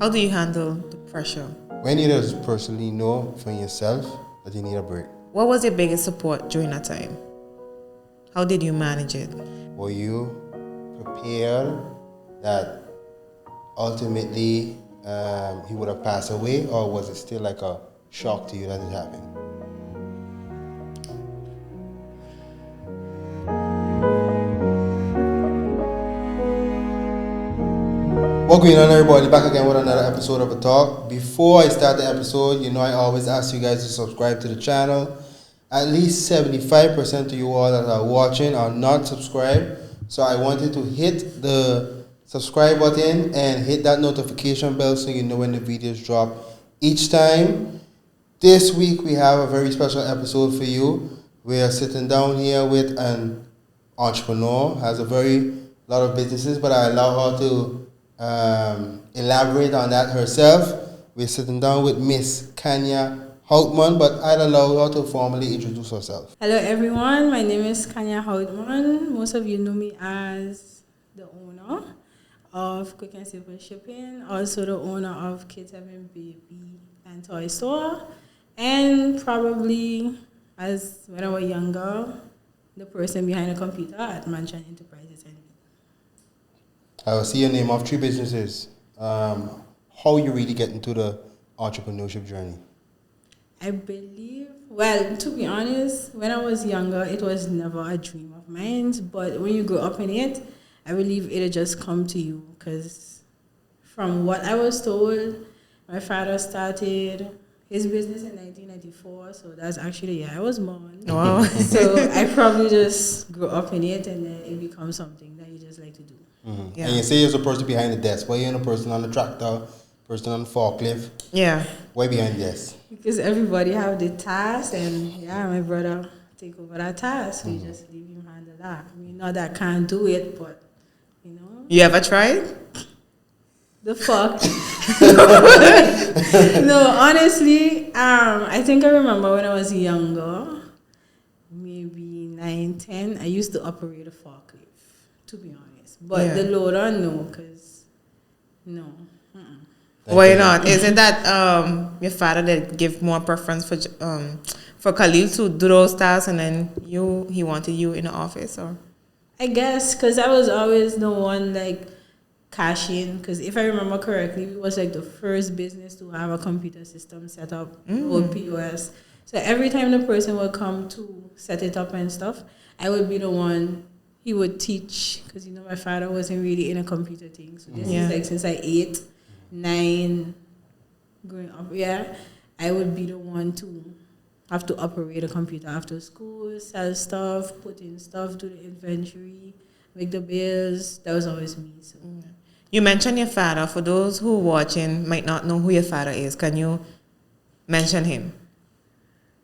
How do you handle the pressure? When you just personally know for yourself that you need a break. What was your biggest support during that time? How did you manage it? Were you prepared that ultimately he would have passed away, or was it still like a shock to you that it happened? What's going on, everybody? Back again with another episode of A Talk. Before I start the episode, I always ask you guys to subscribe to the channel. At least 75% of you all that are watching are not subscribed. So I wanted to hit the subscribe button and hit that notification bell so you know when the videos drop each time. This week we have a very special episode for you. We are sitting down here with an entrepreneur, has a very lot of businesses, but I allow her to elaborate on that herself. We're sitting down with Miss Khanya Houtman, but I'll allow her to formally introduce herself. Hello everyone, my name is Khanya Houtman. Most of you know me as the owner of Quick and Simple Shipping, also the owner of Kids Heaven Baby and Toy Store, and probably, as when I was younger, the person behind the computer at Mansion Enterprises. I will see your name of 3 businesses. How you really get into the entrepreneurship journey? I believe, well, to be honest, when I was younger, it was never a dream of mine. But when you grow up in it, I believe it'll just come to you. Because from what I was told, my father started his business in 1994. So that's actually the year I was born. Wow. So I probably just grew up in it, and then it becomes something that you just like to do. Mm-hmm. Yeah. And you say you're the person behind the desk. Why you're the person on the tractor, person on the forklift? Yeah. Why behind the desk? Because everybody have the task, and yeah, my brother take over that task. We just leave him handle that. I mean, not that I can't do it, but you know. You ever tried? The fuck? No, honestly, I think I remember when I was younger, maybe 9, 10, I used to operate a forklift, to be honest. But Yeah. the loader, no, because no. Why not? Isn't that your father that give more preference for Khalil to do those tasks, and then he wanted you in the office, or? I guess because I was always the one like cashing. Because if I remember correctly, it was like the first business to have a computer system set up with POS. So every time the person would come to set it up and stuff, I would be the one he would teach. Because my father wasn't really in a computer thing. So this is like since I 8, 9, growing up. Yeah, I would be the one to have to operate a computer after school, sell stuff, put in stuff, do the inventory, make the bills. That was always me. So. You mentioned your father. For those who are watching might not know who your father is, can you mention him?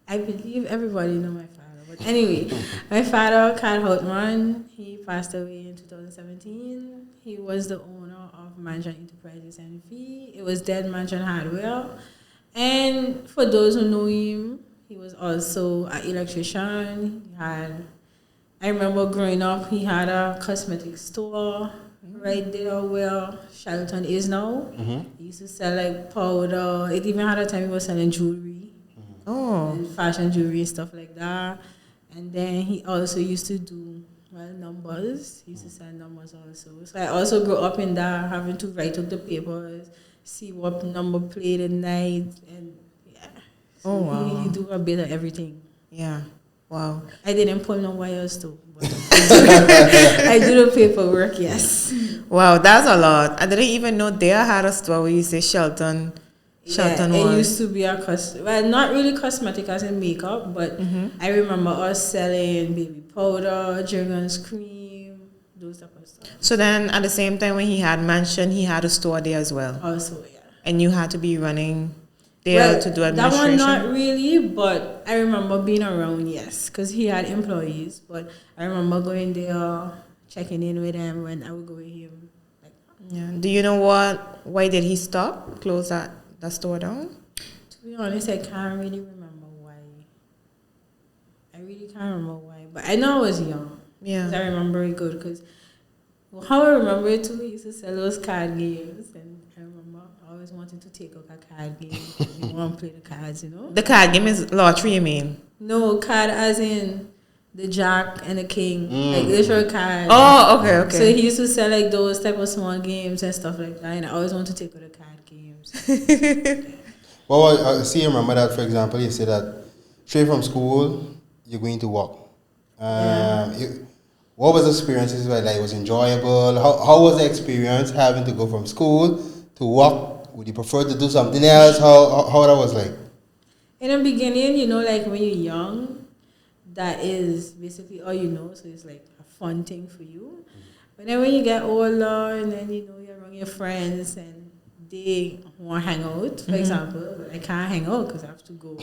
I believe everybody know my father. But anyway, my father, Khanya Houtman, he passed away in 2017. He was the owner of Mansion Enterprises NV. It was Dead Mansion Hardware. And for those who know him, he was also an electrician. I remember growing up, he had a cosmetic store right there where Shelton is now. He used to sell like powder. It even had a time he was selling jewelry. And fashion jewelry and stuff like that. And then he also used to do numbers. He used to sell numbers also. So I also grew up in that, having to write up the papers, see what number played at night, and yeah. So wow. he do a bit of everything. Yeah. Wow. I didn't pull no wires too, but I do the paperwork, yes. Wow, that's a lot. I didn't even know they had a store where you say Shelton. Shelton yeah, was. it used to be not really cosmetic as in makeup, but I remember us selling baby powder, Jergens cream, those type of stuff. So then at the same time when he had Mansion, he had a store there as well. Also, yeah. And you had to be running there to do administration? That one not really, but I remember being around, yes, because he had employees. But I remember going there, checking in with him when I would go with him. Yeah. Do you know why did he close that store down? To be honest, I can't really remember why. I really can't remember why. But I know I was young. Yeah. I remember it good because how I remember it too, he used to sell those card games. And I remember I always wanted to take up a card game. You want to play the cards, you know. The card game is lottery, you mean? No, card as in the jack and the king, like literal cards. Oh, okay. So he used to sell like those type of small games and stuff like that, and I always want to take up the card games. Well, I see, remember that, for example, you say that straight from school, you're going to work. What was the experiences like? It was enjoyable. How was the experience having to go from school to work? Would you prefer to do something else? How that was like? In the beginning, you know, like when you're young, that is basically all you know. So it's like a fun thing for you. But then when you get older and then, you know, you're around your friends and they want to hang out, for example, but I can't hang out because I have to go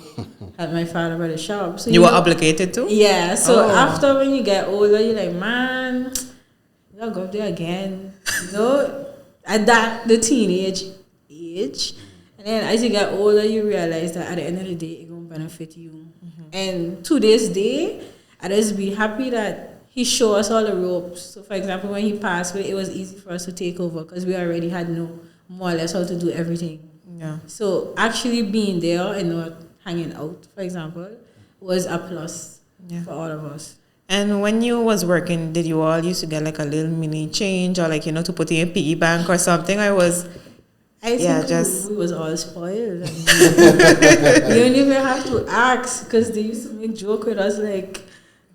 help my father by the shop. So you were obligated to? Yeah. So after when you get older, you're like, man, you gotta go up there again. You know, at the teenage age. And then as you get older, you realize that at the end of the day, it's going to benefit you. And to this day, I just be happy that he showed us all the ropes. So, for example, when he passed away, it was easy for us to take over because we already had more or less how to do everything. Yeah. So, actually being there and not hanging out, for example, was a plus for all of us. And when you was working, did you all used to get like a little mini change or like, you know, to put in a piggy bank or something? I think we was all spoiled. You don't even have to ask because they used to make joke with us like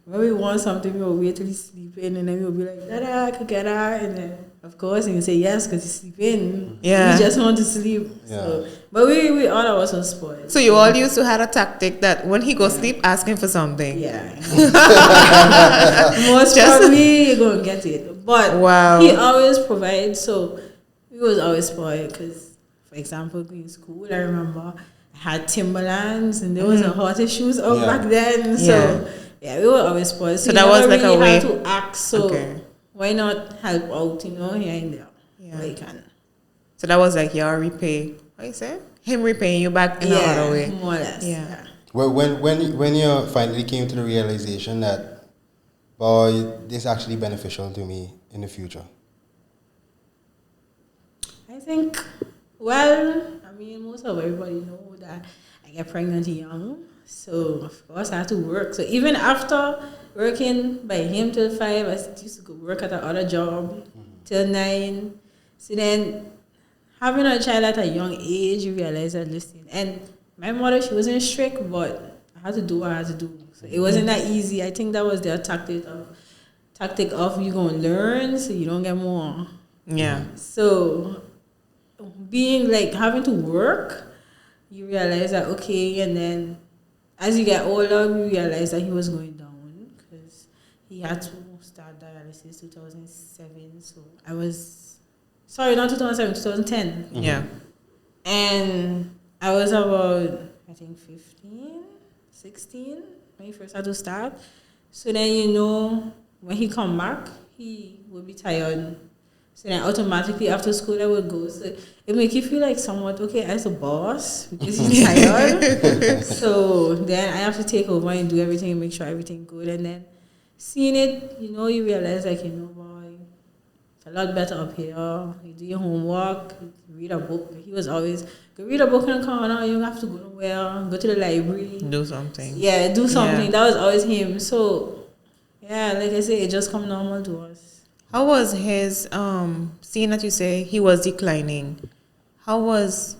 when we want something, we will wait till he's sleeping and then we'll be like, Dada, I could get her. And then, of course, and you say yes because he's sleeping. Yeah. We just want to sleep. Yeah. So, but we all of us were spoiled. So you all used to have a tactic that when he goes sleep, ask him for something. Yeah. Most probably you're going to get it. But he always provides, so we was always spoiled because, for example, going to school, I remember I had Timberlands and there was the hottest shoes out back then. So, we were always spoiled. So that was like really a way to act. So, why not help out, you know, here and there? Yeah. You can. So that was like your repay. What you say? Him repaying you back in another way. More or less. Yeah. Well, when you finally came to the realization that, boy, this is actually beneficial to me in the future? I think, well, I mean, most of everybody know that I get pregnant young. So, of course, I had to work. So, even after working by him till 5, I used to go work at another job till 9. So, then, having a child at a young age, you realize that, listen, and my mother, she wasn't strict, but I had to do what I had to do. So, it wasn't that easy. I think that was their tactic of you going to learn so you don't get more. Yeah. So, being like having to work, you realize that okay, and then as you get older, we realize that he was going down because he had to start dialysis 2007. So not 2007, 2010. Yeah. And I was about, I think 15, 16 when he first had to start. So then, you know, when he come back, he would be tired. So then automatically after school I would go. So it make you feel like somewhat okay as a boss because he's tired. So then I have to take over and do everything and make sure everything good. And then seeing it, you know, you realize like, you know, boy, it's a lot better up here. You do your homework, you read a book. He was always go read a book in the corner. You don't have to go nowhere. Go to the library. Do something. Yeah, do something. Yeah. That was always him. So yeah, like I said, it just come normal to us. How was his, seeing that you say he was declining, how was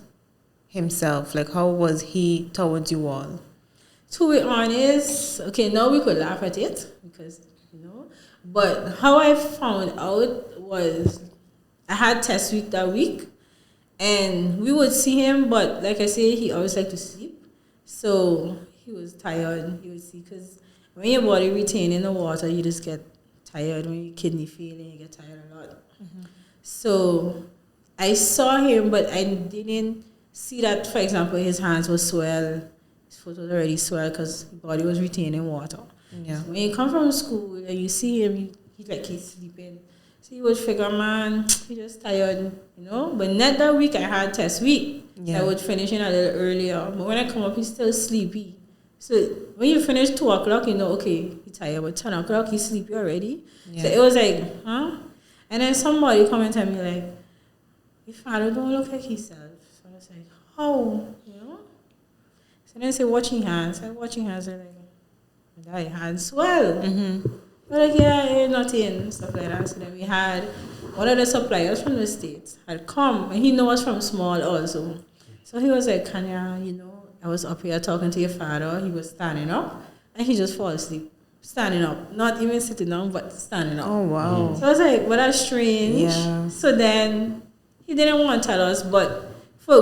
himself? Like, how was he towards you all? To be honest, okay, now we could laugh at it because, you know, but how I found out was I had test week that week and we would see him, but like I say, he always liked to sleep. So he was tired, he would see, because when your body retaining the water, you just get tired. When your kidney failing, you get tired a lot. So I saw him, but I didn't see that, for example, his hands were swell, his foot was already swell because his body was retaining water. Yeah. So when you come from school and you see him, he's sleeping. So you would figure, man, he's just tired, you know. But not that week I had test week. Yeah. I would finish in a little earlier. But when I come up, he's still sleepy. So when you finish 2 o'clock, you know, okay, he's tired. But 10 o'clock, he's sleepy already. Yeah. So it was like, huh? And then somebody come and tell me, like, your father don't look like himself. was like, how? You know? So then I say, watching hands. I watching hands. I'm like, my hands swell. But like, yeah, nothing, stuff like that. So then we had one of the suppliers from the States had come, and he knows us from small also. So he was like, Khanya, you know, I was up here talking to your father. He was standing up, and he just fall asleep. Standing up. Not even sitting down, but standing up. Oh, wow. So I was like, well, that's strange. Yeah. So then he didn't want to tell us, but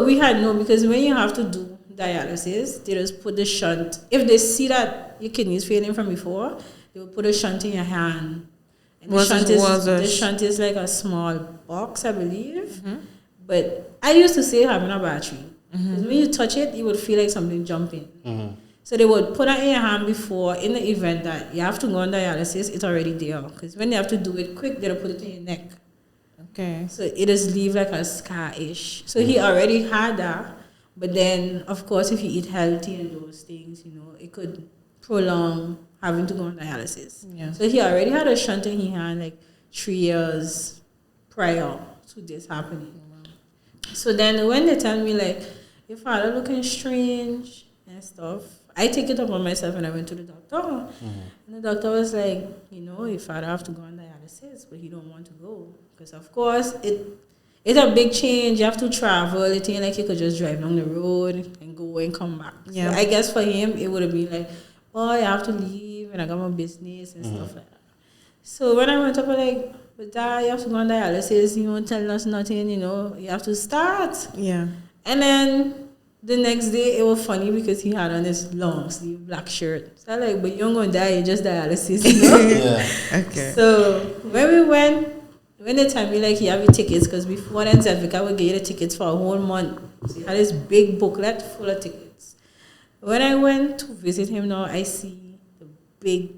we had no, because when you have to do dialysis, they just put the shunt. If they see that your kidney is failing from before, they will put a shunt in your hand. And the shunt is like a small box, I believe. But I used to say having a battery. Because when you touch it, you would feel like something jumping. So they would put that in your hand before, in the event that you have to go on dialysis, it's already there. Because when they have to do it quick, they'll put it in your neck. Okay. So it just leave like a scar-ish. So he already had that. But then, of course, if you eat healthy and those things, you know, it could prolong having to go on dialysis. Yeah. So he already had a shunt in his hand like 3 years prior to this happening. So then when they tell me like, your father looking strange and stuff, I take it upon myself and I went to the doctor. And the doctor was like, you know, your father have to go on dialysis, but he don't want to go. Because of course, it's a big change. You have to travel. It ain't like you could just drive down the road and go and come back. Yeah. So I guess for him, it would have been like, oh, I have to leave and I got my business and stuff like that. So when I went up, I was like, but Dad, you have to go on dialysis. You won't tell us nothing, you know. You have to start. Yeah. And then the next day, it was funny because he had on this long sleeve black shirt. So I like, but you're going to die, just dialysis, you know? Yeah. Okay. So when we went, when they tell me like, you have your tickets, because before then, Zevika would get you the tickets for a whole month. So he had this big booklet full of tickets. When I went to visit him now, I see the big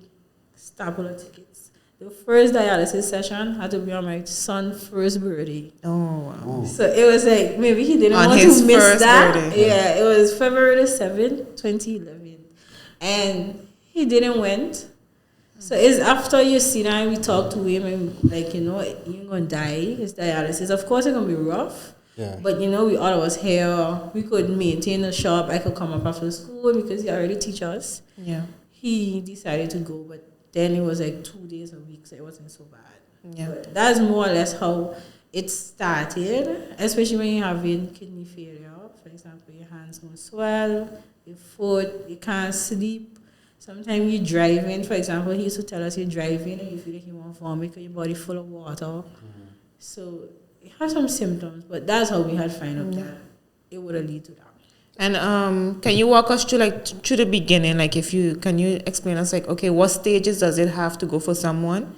staple of tickets. The first dialysis session had to be on my son's first birthday. Oh, wow. Ooh. So it was like, maybe he didn't On want his to miss first that. birthday. Yeah, it was February the 7th, 2011. And he didn't went. So it's after you see that and we talk to him and like, you know, you're going to die. It's dialysis. Of course, it's going to be rough. Yeah. But, you know, we all of us here. We could maintain the shop. I could come up after school because he already teach us. Yeah. He decided to go, but then it was like 2 days a week, so it wasn't so bad. Yeah. But that's more or less how it started, especially when you're having kidney failure. For example, your hands going to swell, your foot, you can't sleep. Sometimes you're driving. For example, he used to tell us you're driving and you feel like you want to vomit because your body full of water. So it has some symptoms, but that's how we had found out that it would have lead to that. And can you walk us through through the beginning? Like, can you explain us like, okay, what stages does it have to go for someone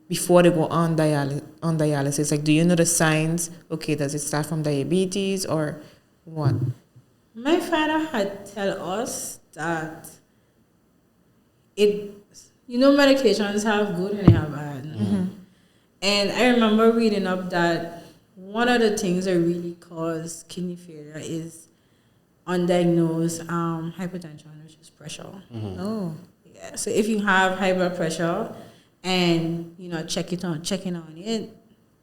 before they go on dialysis? Like, do you know the signs? Okay, does it start from diabetes or what? My father had tell us that medications have good and they have bad. And I remember reading up that one of the things that really cause kidney failure is undiagnosed hypertension, which is pressure. Oh. Yeah. So if you have high blood pressure and checking on it,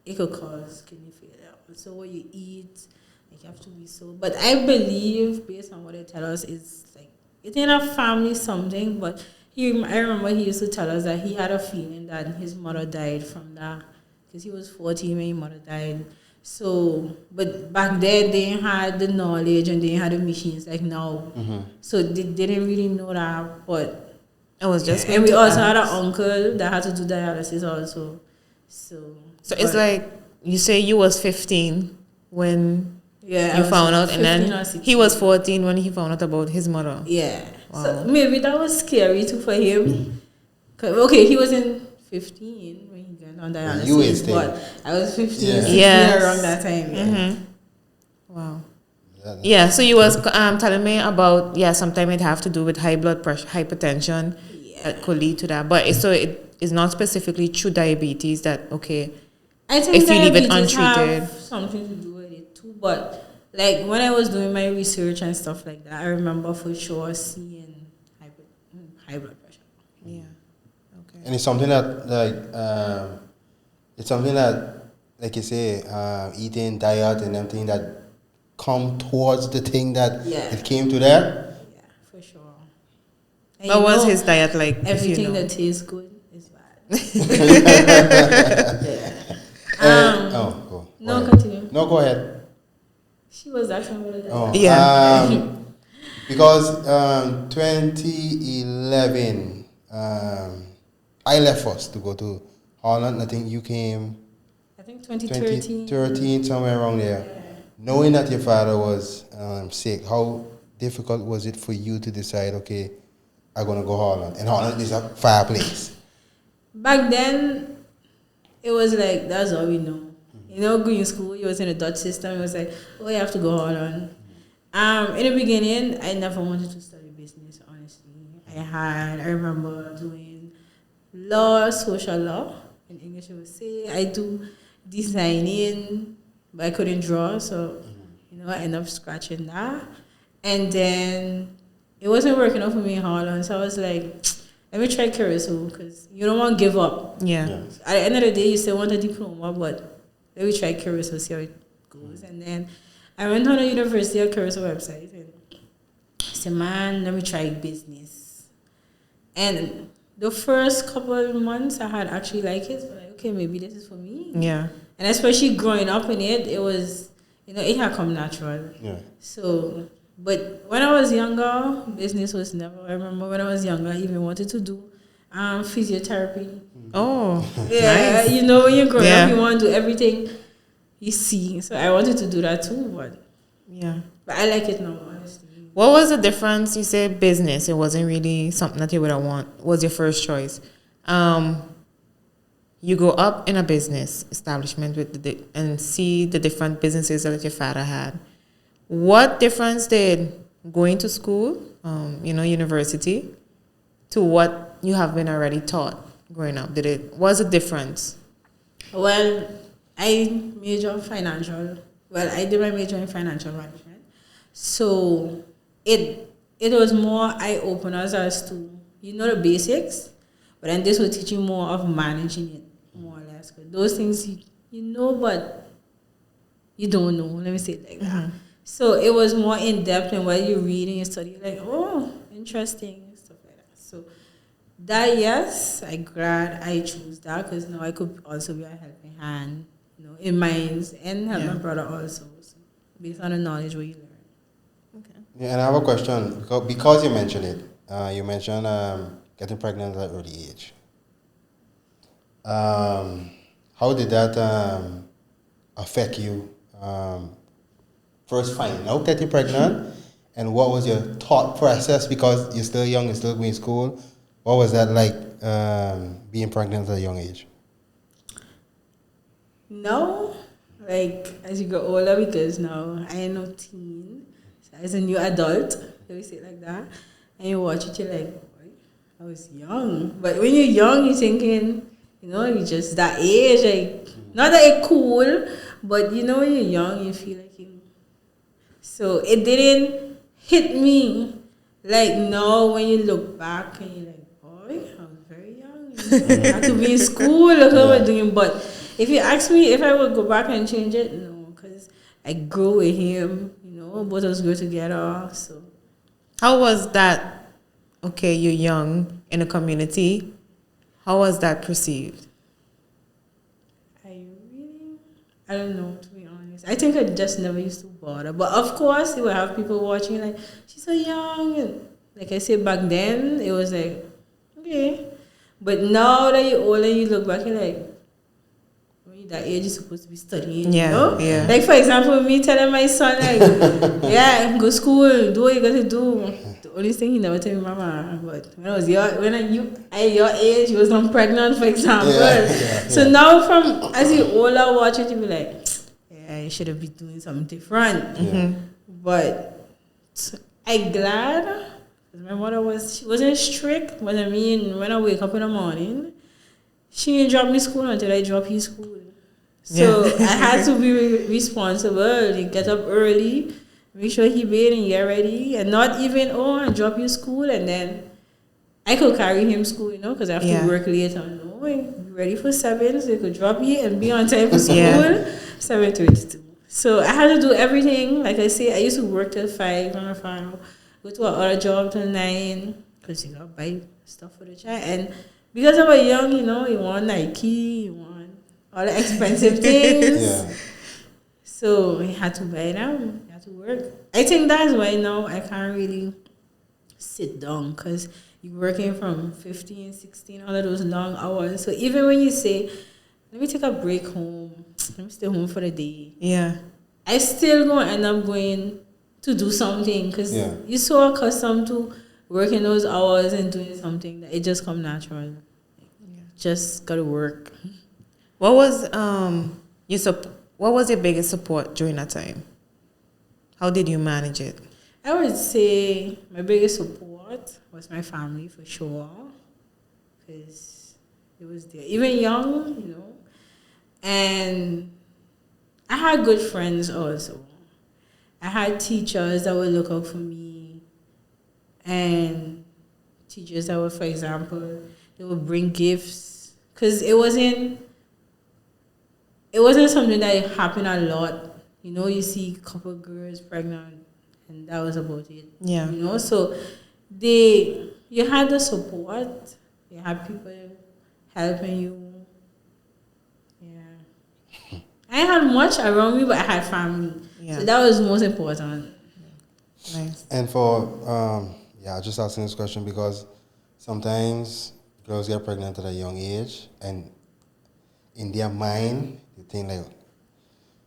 it could cause kidney failure. So what you eat, like you have to be so. But I believe, based on what they tell us, is like it's in a family something. But I remember he used to tell us that he had a feeling that his mother died from that because he was 14 when his mother died. So, but back then they had the knowledge and they had the machines like now. So they didn't really know that, but it was just. And we also had an uncle that had to do dialysis also. So it's like you say you was 15 when you found out, and then he was 14 when he found out about his mother. Yeah. Wow. So maybe that was scary too for him. Okay, he was in 15 when he got on dialysis, but I was 15 around that time. Yeah. Wow. Yeah, so you was telling me about sometimes it have to do with high blood pressure, hypertension that could lead to that. But it is not specifically true diabetes that I think if you leave it untreated, have something to do with it too. But like when I was doing my research and stuff like that, I remember for sure seeing high blood pressure. Yeah. Okay. And it's something that like you say, eating, diet and everything that come towards the thing that Yeah. it came to that? Yeah, for sure. And What you was know, his diet like? everything if you know? that tastes good is bad. Yeah. Go No, ahead. continue. No, go ahead. She was asking about it. Oh, Yeah. Because 2011, I left first to go to Holland. I think you came I think 2013. 2013, somewhere around there. Knowing that your father was sick, how difficult was it for you to decide, okay, I'm going to go Holland? And Holland is a fireplace. Back then, it was like, that's all we know. You know, going to school, you was in a Dutch system. It was like, oh, you have to go Holland. In the beginning, I never wanted to study business, honestly. I remember doing law, social law. In English, it would say. I do designing, but I couldn't draw. So, you know, I ended up scratching that. And then it wasn't working out for me in Holland. So I was like, let me try Curacao because you don't want to give up. Yeah. At the end of the day, you still want a diploma, but let me try Curacao, see how it goes. And then I went on the University of Curacao website and I said, man, let me try business. And the first couple of months, I had actually liked it. But like, okay, maybe this is for me. Yeah. And especially growing up in it, it was, you know, it had come natural. Yeah. So, but when I was younger, business was never. I remember when I was younger, I even wanted to do physiotherapy. Oh, Yeah, nice. you know, when you're growing Yeah. up, you want to do everything you see. So I wanted to do that too, Yeah. but I like it now, honestly. What was the difference? You said business. It wasn't really something that you would have want. Was your first choice. You go up in a business establishment with and see the different businesses that your father had. What difference did going to school, university, to what you have been already taught growing up? Was a difference? Well, I major financial. Well, I did my major in financial management. So it was more eye openers as to the basics, but then this will teach you more of managing it, more or less. 'Cause those things you know, but you don't know. Let me say it like that. So it was more in depth, and while you read and you study, you're like, oh, interesting, stuff like that. So that, yes, I glad I chose that because now I could also be a helping hand, in mines and help my brother also, so based on the knowledge we learn. Okay. Yeah, and I have a question because you mentioned it. You mentioned getting pregnant at an early age. How did that affect you? First finding out that you're pregnant, and what was your thought process? Because you're still young, you're still going to school. What was that like, being pregnant at a young age? Now, like, as you grow older, because now I am no teen, so as a new adult, let me say it like that, and you watch it, you're like, boy, I was young. But when you're young, you're thinking, you're just that age, like, not that it's cool, but when you're young, you feel like you. So it didn't hit me like now when you look back and you're like, boy, I was very young. I had to be in school, look what we're doing. But if you ask me if I would go back and change it, no, because I grew with him, both of us grew together. So How was that? Okay, you're young in a community. How was that perceived? I don't know, to be honest. I think I just never used to bother. But of course, you will have people watching like, she's so young. And like I said, back then, it was like, okay. But now that you're older, you look back, you're like, when you're that age, you're supposed to be studying, Yeah. Like, for example, me telling my son, like, yeah, go to school, do what you got to do. The only thing he never told me, mama. But when I was young, at your age, you was not pregnant, for example. So now, as you older watch it, you be like, yeah, I should have been doing something different. But I'm glad. My mother she wasn't strict, but I mean, when I wake up in the morning, she didn't drop me school until I drop his school. So I had to be responsible. You get up early, make sure he bathe and get ready, and not even, I drop you school, and then I could carry him school, because I have to work later. No, be ready for 7, so you could drop you and be on time for school, 7:32. So I had to do everything. Like I say, I used to work till 5 on a farm, go to another job till 9, because you got to buy stuff for the child. And because I was young, you want Nike, you want all the expensive things. Yeah. So you had to buy them, you had to work. I think that's why now I can't really sit down, because you're working from 15, 16, all of those long hours. So even when you say, let me take a break home, let me stay home for the day, Yeah. I still gonna end up going to do something, because Yeah. you're so accustomed to working those hours and doing something that it just come natural. Just gotta work. What was what was your biggest support during that time? How did you manage it? I would say my biggest support was my family, for sure, because it was there. Even young, and I had good friends also. I had teachers that would look out for me, and teachers that would, for example, they would bring gifts, because it wasn't something that happened a lot. You see a couple of girls pregnant, and that was about it. Yeah. So you had the support, you had people helping you. Yeah. I didn't have much around me, but I had family. Yeah. So that was most important. Nice. And for, just asking this question because sometimes girls get pregnant at a young age and in their mind, they think like,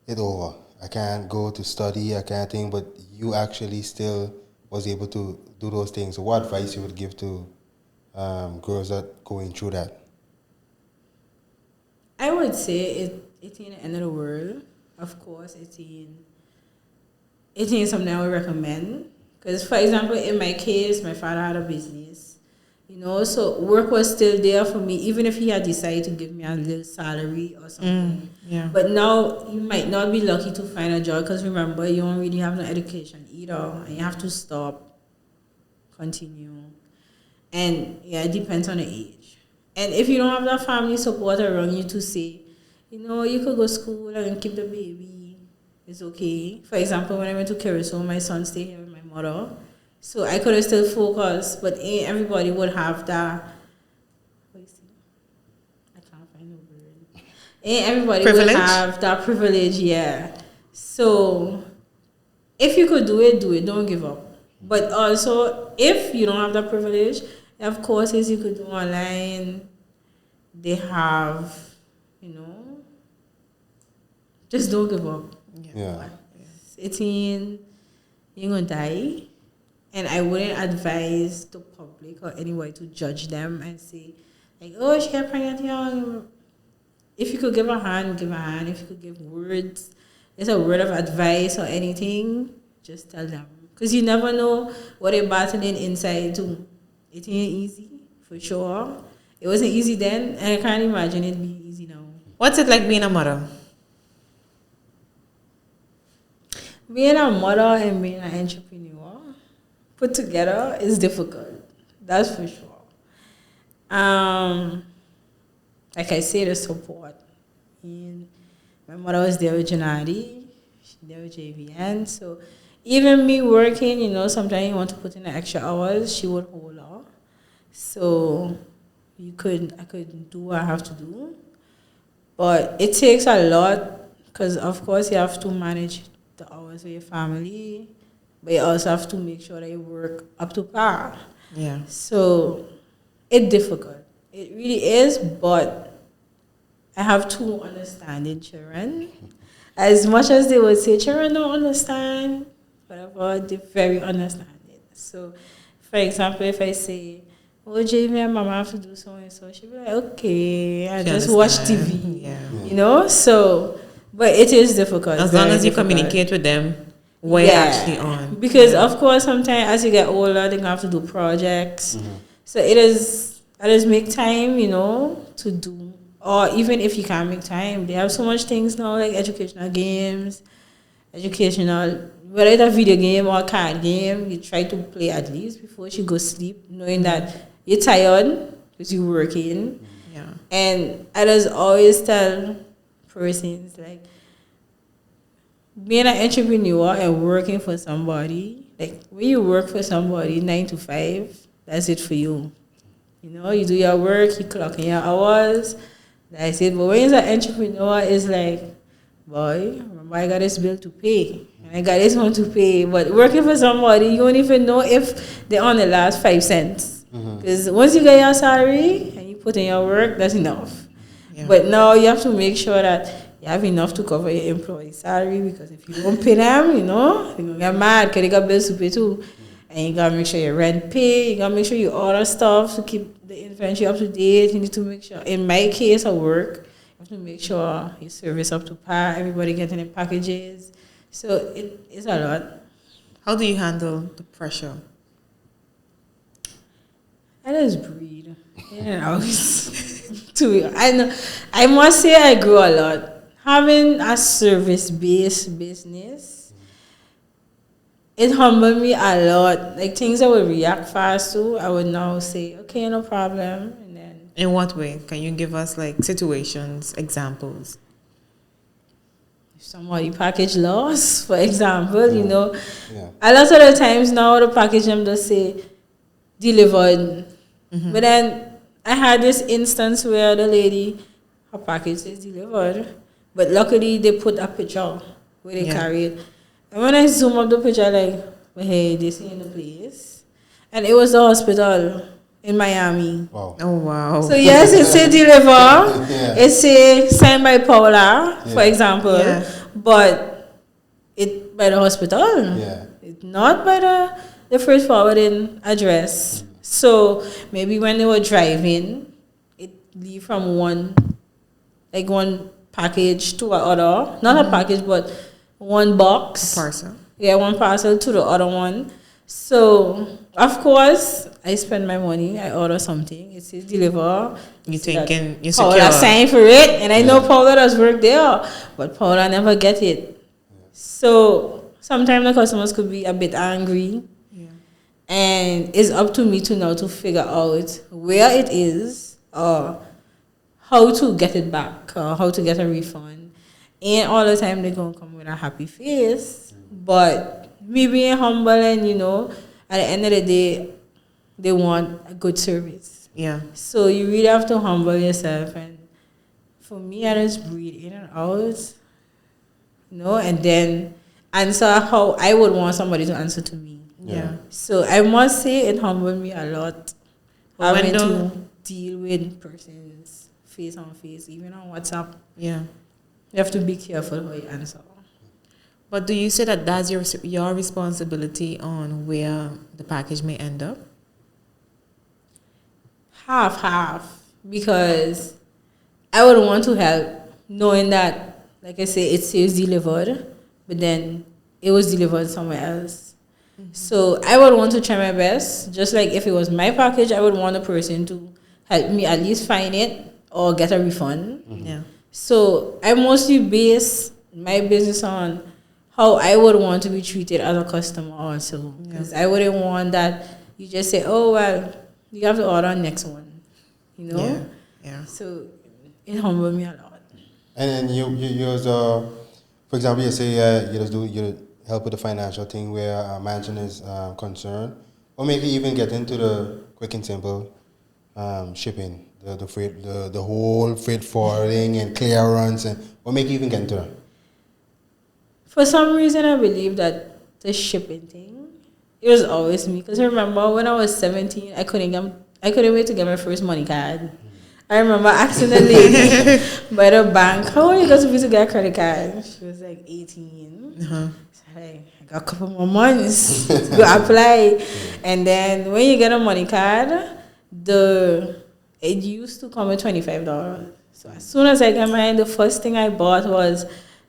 it's over. I can't go to study, I can't think, but you actually still was able to do those things. So what advice you would give to girls that going through that? I would say it ain't the end of the world. Of course, it ain't something I would recommend. Because, for example, in my case, my father had a business. So work was still there for me, even if he had decided to give me a little salary or something. Yeah. But now you might not be lucky to find a job, because remember, you don't really have no education either, and you have to stop, continue. And yeah, it depends on the age. And if you don't have that family support around you to say, you could go to school and keep the baby, it's okay. For example, when I went to Curacao, my son stayed here with my mother. So I could have still focused, but ain't everybody would have that. What is it? I can't find the word. Ain't everybody Privilege? would have that privilege, yeah. So if you could do it, do it. Don't give up. But also, if you don't have that privilege, they have courses you could do online. They have, just don't give up. Yeah. 18, you're going to die. And I wouldn't advise the public or anybody to judge them and say, like, oh, she got pregnant young. If you could give a hand, give a hand. If you could give words, it's a word of advice or anything, just tell them. Because you never know what they're battling inside too. It ain't easy, for sure. It wasn't easy then, and I can't imagine it being easy now. What's it like being a mother? Being a mother and being an entrepreneur put together is difficult. That's for sure. Like I say, the support. And my mother was there with Xhernae, she's there with JVN. So even me working, sometimes you want to put in the extra hours, she would hold her. So I could do what I have to do. But it takes a lot, because of course you have to manage the hours with your family, but you also have to make sure that you work up to par. Yeah. So it's difficult. It really is, but I have two understanding children. As much as they would say, children don't understand, whatever, they're very understanding. So, for example, if I say, oh, Jamie and Mama have to do so and so, she'll be like, okay, I just watch TV. Yeah. So, but it is difficult. As long as you communicate with them, what you're actually on. Because, of course, sometimes as you get older, they're going to have to do projects. Mm-hmm. So I just make time, to do. Or even if you can't make time, they have so much things now, like educational games, whether it's a video game or a card game, you try to play at least before she goes sleep, knowing that you're tired because you're working. Yeah. And I just always tell persons, like, being an entrepreneur and working for somebody, like when you work for somebody 9 to 5, that's it for you. You know, you do your work, you clock in your hours, that's it. But when you're an entrepreneur, it's like, boy, remember I got this bill to pay, and I got this one to pay. But working for somebody, you don't even know if they're on the last 5 cents. Because once you get your salary and you put in your work, that's enough. Yeah. But now you have to make sure that you have enough to cover your employee salary, because if you don't pay them, you know, they're going to get mad because they got bills to pay too. And you got to make sure your rent pay. You got to make sure you order stuff to keep the inventory up to date. You need to make sure, in my case of work, you have to make sure your service up to par, everybody getting their packages. So it's a lot. How do you handle the pressure? I just breathe. I must say I grew a lot. Having a service-based business, it humbled me a lot. Like things I would react fast to, I would now say, okay, no problem. And then, in what way? Can you give us like situations, examples? If somebody package loss, for example, you know, a lot of the times now the package them just say delivered. But then I had this instance where the lady, her package is delivered, but luckily they put a picture where they carry it. And when I zoom up the picture, like, well, hey, this ain't the place. And it was the hospital in Miami. Wow. Oh, wow. So yes, it say deliver. It say signed by Paula, for example. But it by the hospital. It's not by the freight forwarding address. So maybe when they were driving, it leave from one package to another. Not a package, but one box. A parcel. Yeah, one parcel to the other one. So, of course, I spend my money. I order something. It says deliver. You thinking you secure. Paula signed for it. And I know Paula does work there. But Paula never get it. So, sometimes the customers could be a bit angry. And it's up to me to now to figure out where it is, or how to get it back, or how to get a refund. And all the time they're going to come with a happy face. But me being humble and, you know, at the end of the day, they want a good service. Yeah. So you really have to humble yourself. And for me, I just breathe in and out, you know, and then answer how I would want somebody to answer to me. Yeah. So I must say it humbled me a lot. Having to deal with persons face on face, even on WhatsApp. Yeah. You have to be careful how you answer. But do you say that that's your responsibility on where the package may end up? Half. Because I would want to help, knowing that, like I say, it says delivered, but then it was delivered somewhere else. So I would want to try my best. Just like if it was my package, I would want a person to help me at least find it or get a refund. Yeah. So I mostly base my business on how I would want to be treated as a customer also. Because I wouldn't want that you just say, oh, well, you have to order next one. You know? Yeah. So it humbled me a lot. And then you as for example, you say you help with the financial thing where management is concerned, or maybe even get into the quick and simple shipping, the freight, the whole freight forwarding and clearance, or maybe even get into that. For some reason, I believe that the shipping thing, it was always me. Because I remember when I was 17, I couldn't wait to get my first money card. I remember asking the lady by the bank, how old you got to be to get a credit card? She was like 18. So I got a couple more months to go apply. And then when you get a money card, it used to come with $25. So as soon as I got mine, the first thing I bought was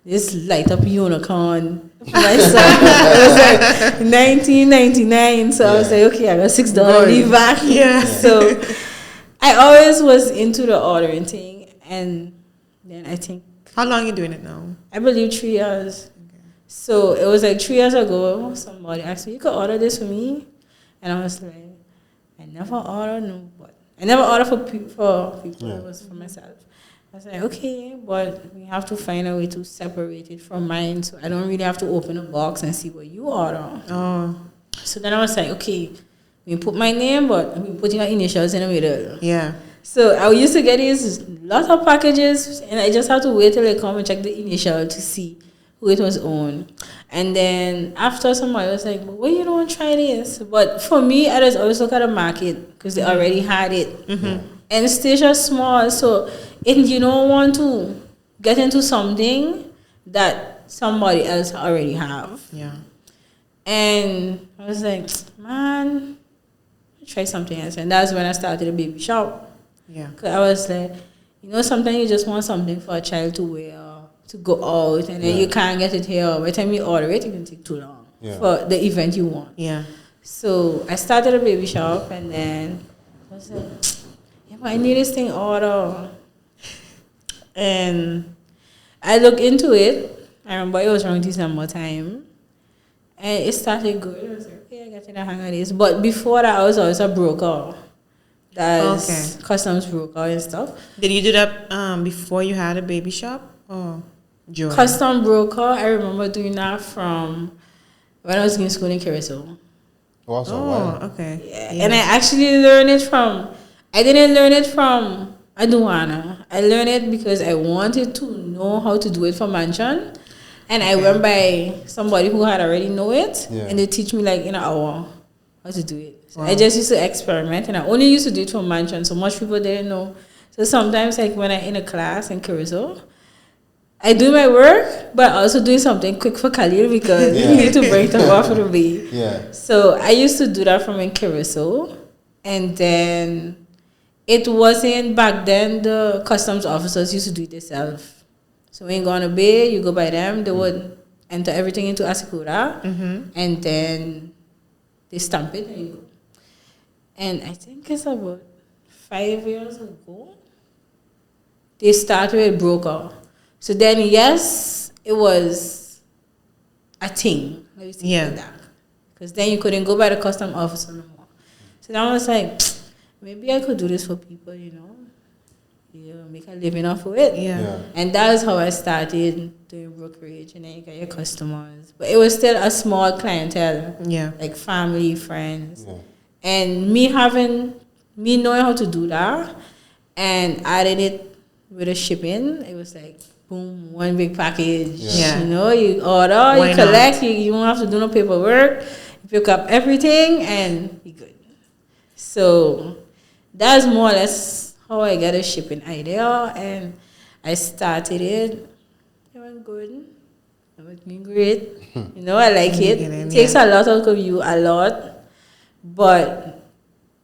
this light up unicorn for my son. It was like $19.99. So I was like, okay, I got $6 leave back. So I always was into the ordering thing, and then I think. How long are you doing it now? I believe 3 years. Okay. So it was like 3 years ago, somebody asked me, you could order this for me? And I was like, I never ordered, no, but I never ordered for people, it was for myself. I was like, okay, but we have to find a way to separate it from mine, so I don't really have to open a box and see what you order. Oh. So then I was like, okay, we put my name, but we put your initials in the middle. Yeah. So I used to get these lot of packages, and I just had to wait till they come and check the initial to see who it was on. And then after somebody was like, well, you don't try this? But for me, I just always look at the market because they already had it. Mm-hmm. And the stage is small, so if you don't want to get into something that somebody else already have. Yeah. And I was like, man, try something else. And that's when I started a baby shop. Yeah. Cause I was like, you know, sometimes you just want something for a child to wear, to go out, and then you can't get it here. By the time you order it, it can take too long for the event you want. Yeah. So I started a baby shop, and then I was like, yeah, but I need this thing order. And I looked into it. I remember it was around December time. And it started good. I was like, okay, I got in the hang of this. But before that, I was always a broker. That's customs broker and stuff. Did you do that before you had a baby shop? Or during? Custom broker, I remember doing that from when I was in school in Curacao. Awesome. Oh, Wow. okay. Yeah. And I actually learned it from, I didn't learn it from aduana. I learned it because I wanted to know how to do it for mansion. And I went by somebody who had already know it, and they teach me like in an hour how to do it. So I just used to experiment, and I only used to do it for mansion, so much people didn't know. So sometimes, like when I'm in a class in Curacao, I do my work, but also doing something quick for Khalil because you need to break them off of me. Yeah. So I used to do that from in Curacao, and then it wasn't back then. The customs officers used to do it themselves. So when you go on a bay, you go by them. They would enter everything into Asikura, and then they stamp it and you go. And I think it's about 5 years ago, they started with broker. So then, yes, it was a thing. Let me say like that. Because then you couldn't go by the custom officer no more. So then I was like, maybe I could do this for people, you know. Make a living off of it. Yeah. And that is how I started doing brokerage, and then you get your customers. But it was still a small clientele. Yeah. Like family, friends. Yeah. And me knowing how to do that and adding it with the shipping, it was like boom, one big package. Yeah. You know, you order, you collect, you don't have to do no paperwork. You pick up everything and you're good. So that's more or less how I got a shipping idea, and I started it. It went good. It went great. You know, I like it. It takes a lot out of you, a lot. But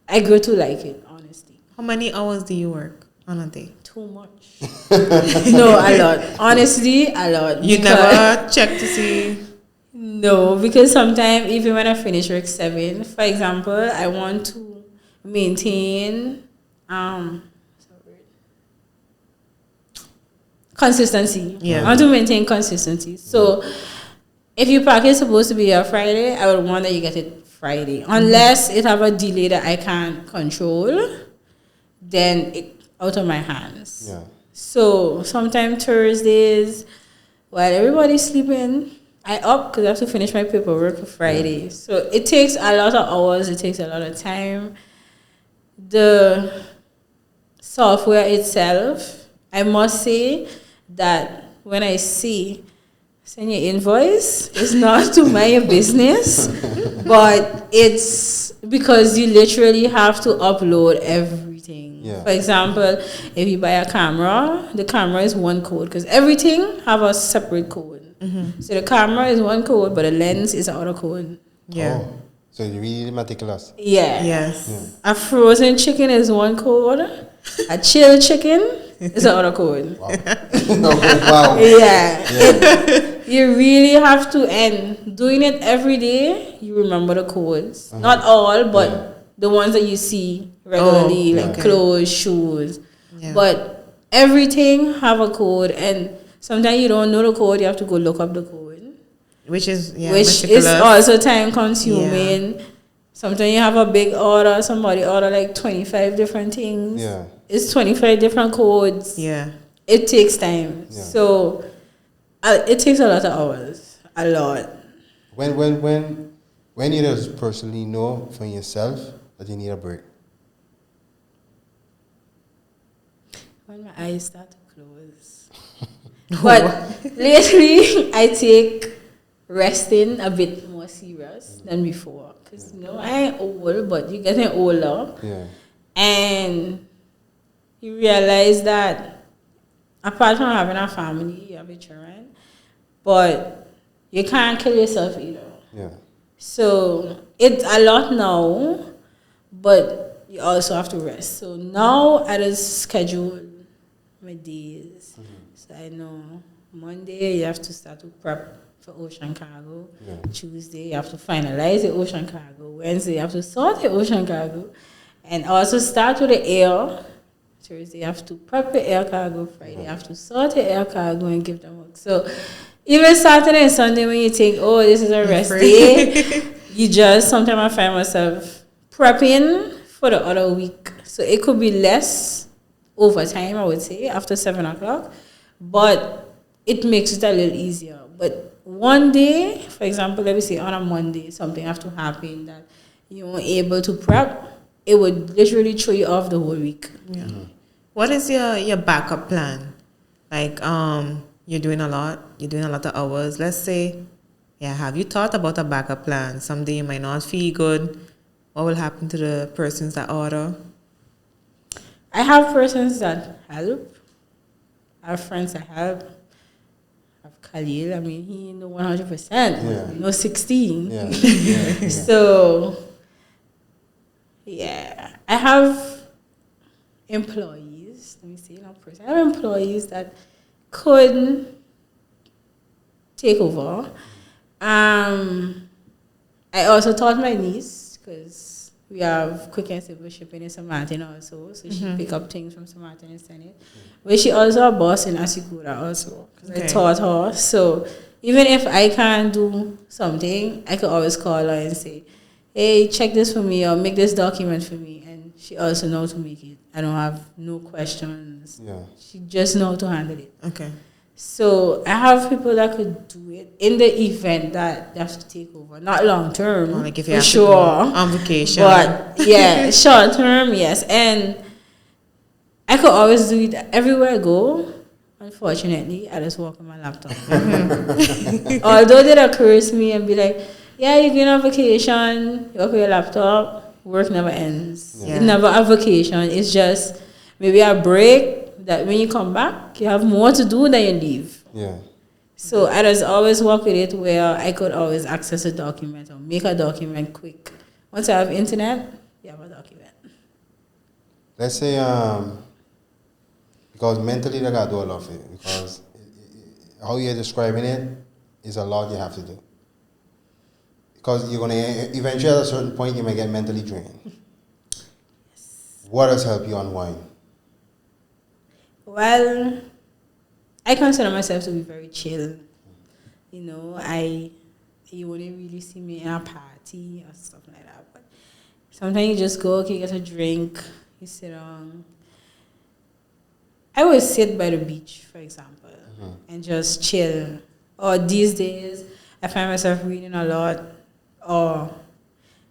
I grew to like it, honestly. How many hours do you work on a day? Too much. No, a lot. Honestly, a lot. You never check to see? No, because sometimes even when I finish work 7, for example, I want to maintain consistency. Yeah. I want to maintain consistency. So if your package is supposed to be a Friday, I would want that you get it Friday. Unless it have a delay that I can't control, then it out of my hands. Yeah. So sometimes Thursdays, while everybody's sleeping, I up because I have to finish my paperwork for Friday. Yeah. So it takes a lot of hours. It takes a lot of time. The software itself, I must say that when I see send your invoice, it's not to my business, but it's because you literally have to upload everything. Yeah. For example, if you buy a camera, the camera is one code because everything have a separate code. So the camera is one code, but the lens is another code. Yeah. Oh. So you really meticulous. Yeah. Yes. Yeah. A frozen chicken is one code. A chilled chicken is another code. Wow. Wow. Yeah. You really have to, and doing it every day, you remember the codes. Not all, but the ones that you see regularly, like clothes, shoes. Yeah. But everything have a code, and sometimes you don't know the code, you have to go look up the code. Which is also time consuming. Yeah. Sometimes you have a big order, somebody order like 25 different things. Yeah. It's 25 different codes. Yeah. it takes time. Yeah. So it takes a lot of hours, a lot. When you just personally know for yourself that you need a break? When my eyes start to close. But lately, I take resting a bit more serious than before. Because, I ain't old, but you're getting older. Yeah. And you realize that apart from having a family, you have a children, but you can't kill yourself either. Yeah. So it's a lot now, but you also have to rest. So now I just schedule my days. So I know Monday you have to start to prep for ocean cargo. Yeah. Tuesday you have to finalize the ocean cargo. Wednesday you have to sort the ocean cargo. And also start with the air. Thursday you have to prep the air cargo. Friday you have to sort the air cargo and give them work. So even Saturday and Sunday when you think, oh, this is a rest day, you just, sometimes I find myself prepping for the other week. So it could be less overtime, I would say, after 7 o'clock. But it makes it a little easier. But one day, for example, let me say on a Monday, something have to happen that you weren't able to prep, it would literally throw you off the whole week. Yeah. What is your backup plan? Like, you're doing a lot of hours. Let's say, have you thought about a backup plan? Someday you might not feel good. What will happen to the persons that order? I have persons that help. I have friends that help. I have Khalil. I mean, he know 100%. No 16. Yeah. So, I have employees. Let me say, not person. I have employees that could take over. I also taught my niece, because we have quick and simple shipping in St. Martin also, so she pick up things from St. Martin and send it. But she also a boss in Asikura also, because I taught her. So even if I can't do something, I could always call her and say, hey, check this for me or make this document for me. And she also knows to make it. I don't have no questions. Yeah. She just knows to handle it. Okay. So I have people that could do it in the event that they have to take over. Not long term, Like if you for have sure. to go on vacation. But short term, yes. And I could always do it everywhere I go. Unfortunately, I just walk on my laptop. Although they occurs me and be like, yeah, you're going on vacation, you work with your laptop, work never ends. Yeah. It's never a vacation. It's just maybe a break that when you come back, you have more to do than you leave. Yeah. So I just always work with it where I could always access a document or make a document quick. Once I have internet, you have a document. Let's say, because mentally they gotta do a lot of it, because how you're describing it is a lot you have to do. Because you're gonna eventually at a certain point you may get mentally drained. Yes. What does help you unwind? Well, I consider myself to be very chill. You wouldn't really see me in a party or stuff like that. But sometimes you just go, okay, get a drink, you sit down. I would sit by the beach, for example, and just chill. Or these days, I find myself reading a lot. Or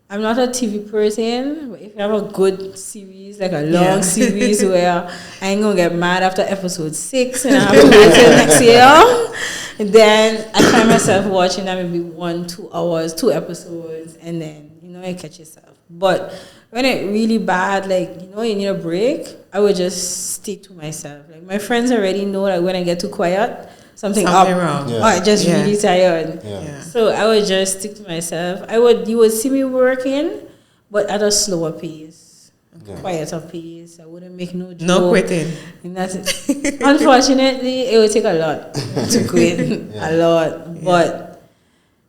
I'm not a TV person, but if you have a good series, like a long series where I ain't gonna get mad after episode 6 and I have to wait till next year, then I find myself watching that maybe 1-2 hours, 2 episodes, and then you catch yourself. But when it really bad, like you need a break, I would just stick to myself. Like my friends already know that when I get too quiet, something wrong. Or I just really tired. Yeah. So I would just stick to myself. You would see me working, but at a slower pace, quieter pace. I wouldn't make no joke. No quitting. And that's it. Unfortunately, it would take a lot to quit. A lot. But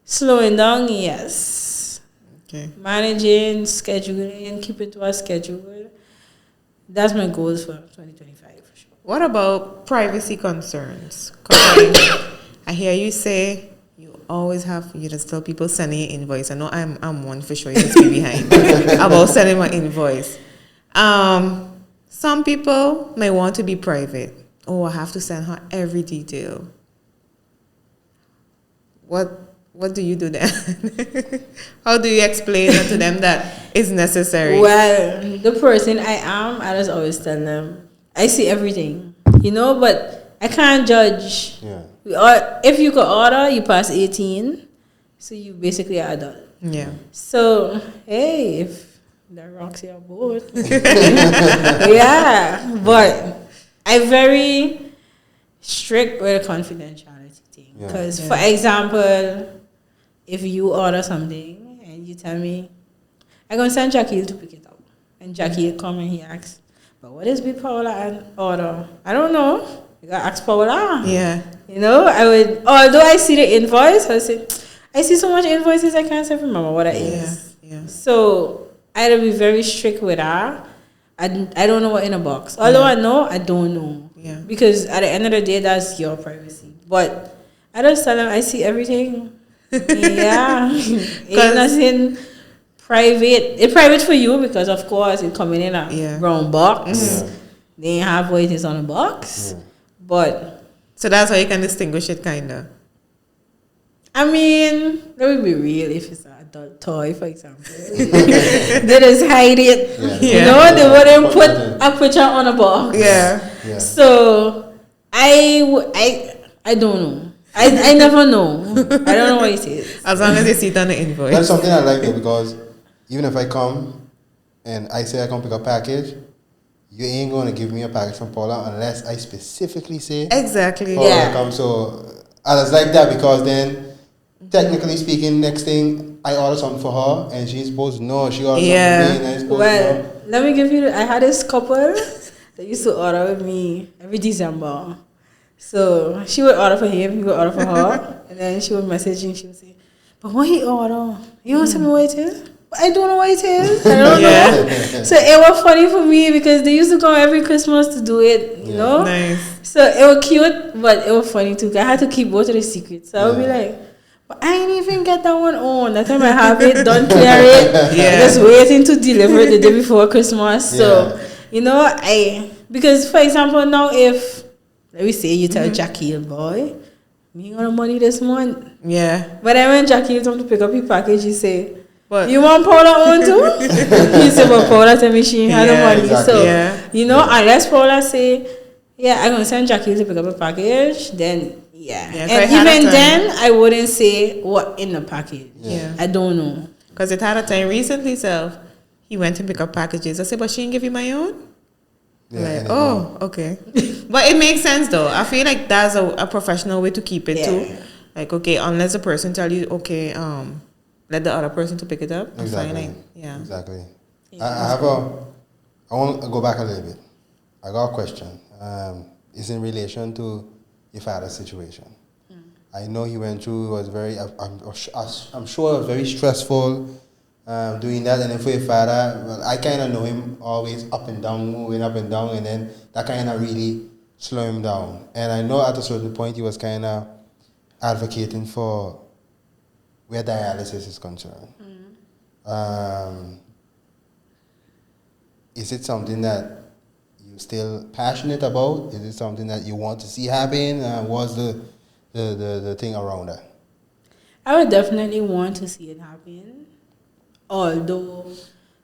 slowing down, yes. Okay. Managing, scheduling, keeping to a schedule. That's my goals for 2025 for sure. What about privacy concerns? 'Cause I hear you say you just tell people sending you invoice. I know I'm one for sure. You just be behind about sending my invoice. Some people may want to be private. oh, I have to send her every detail. What do you do then? How do you explain that to them that it's necessary? Well, the person I am, I just always tell them, I see everything, but I can't judge. Yeah. If you could order, you pass 18, so you basically are adult. Yeah. So, hey, if that rocks your boat. Yeah, but I'm very strict with a confidentiality thing. Because, for example, if you order something and you tell me, I'm going to send Jackie to pick it up. And Jackie come and he asks, but what is Big Paula and order? I don't know. You got to ask Paula. Yeah. I would, although I see the invoice, I say, I see so much invoices, I can't even remember what it is. Yeah. So I'd be very strict with her. I don't know what in a box. Although I know, I don't know. Yeah. Because at the end of the day, that's your privacy. But I just tell them I see everything. Yeah. Ain't nothing private. It's private for you because, of course, it's coming in a brown box. They have what it is on a box. But so that's how you can distinguish it, kind of. I mean, let me be real. If it's an adult toy, for example, they just hide it. They wouldn't put a picture on a box. Yeah. So I don't know. I never know. I don't know what it is. As long as they see it on the invoice. That's something I like though, because even if I come and I say I come pick a package, you ain't going to give me a package from Paula unless I specifically say exactly. Paula come. So I was like that because then, technically speaking, next thing I order something for her and she's supposed to know she ordered something for me and I'm supposed to know. Let me give you. I had this couple that used to order with me every December. So she would order for him, he would order for her, and then she would message me. She would say, "But when he order, you don't tell me what it is." I don't know what it is. I don't know. So it was funny for me because they used to come every Christmas to do it, you know? Nice. So it was cute, but it was funny too. I had to keep both of the secrets. So I would be like, but I ain't even get that one on. That time I have it, don't clear it. Just waiting to deliver it the day before Christmas. So, because for example, now if, let me say you tell Jackie, boy, me got money this month. Yeah. But then when Jackie come to pick up his package, he say, but you want Paula on too? He said, but Paula tell me she ain't had no money. Exactly. So, unless Paula say, I'm going to send Jackie to pick up a package, then, and even then, I wouldn't say what in the package. I don't know. Because it had a time recently, so he went to pick up packages. I said, but she didn't give you my own? Okay. But it makes sense, though. I feel like that's a professional way to keep it, too. Like, okay, unless the person tell you, okay, let the other person to pick it up. Exactly. Exactly. I want to go back a little bit. I got a question. It's in relation to your father's situation. I know he went through, it was very, I'm sure it was very stressful doing that. And then for your father, well, I kind of know him always up and down, moving up and down. And then that kind of really slowed him down. And I know at a certain point he was kind of advocating for where dialysis is concerned. Is it something that you're still passionate about? Is it something that you want to see happen? What's the thing around that? I would definitely want to see it happen. Although,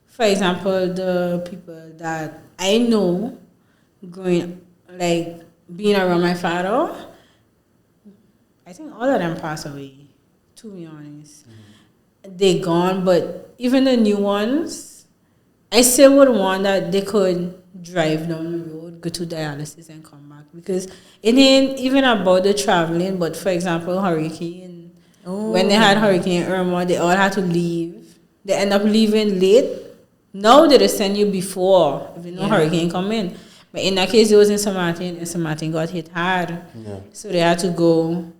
for example, the people that I know being around my father, I think all of them passed away. To be honest, they gone, but even the new ones, I still would want that they could drive down the road, go to dialysis and come back, because it ain't even about the traveling. But for example, hurricane, when they had Hurricane Irma, they all had to leave. They end up leaving late. Now they just send you before if you know hurricane come in. But in that case, it was in St. Martin, and St. Martin got hit hard, so they had to go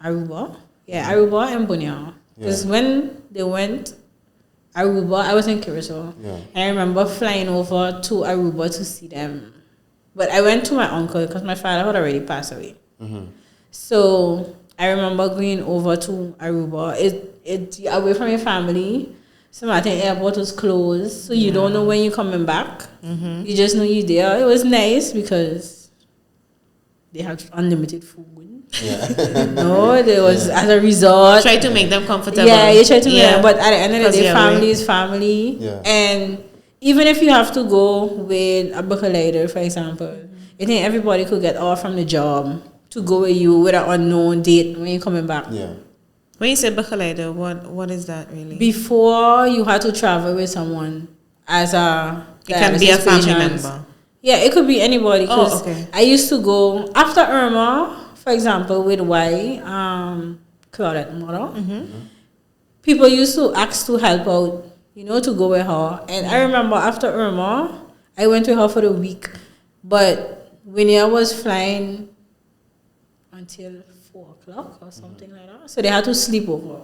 Aruba. Aruba and Bunia. Because when they went Aruba, I was in Curacao. I remember flying over to Aruba to see them. But I went to my uncle because my father had already passed away. So I remember going over to Aruba. It's away from your family. So Martin Airport was closed. So you don't know when you're coming back. You just know you're there. It was nice because they had unlimited food. Yeah. No, there was at a resort. Try to make them comfortable. Yeah, you try to make them, but at the end of the 'Cause day, yeah, family is family. Yeah. And even if you have to go with a buckler, for example, I think everybody could get off from the job to go with you with an unknown date when you're coming back. Yeah. When you say Bakalaido, what is that really? Before you had to travel with someone as a It can be a dialysis family patient. member. Yeah, it could be anybody. 'Cause Oh, okay. I used to go after Irma, for example, with Claudette Motto. People used to ask to help out, to go with her. And I remember after Irma, I went with her for the week. But when I was flying until 4 o'clock or something like that, so they had to sleep over.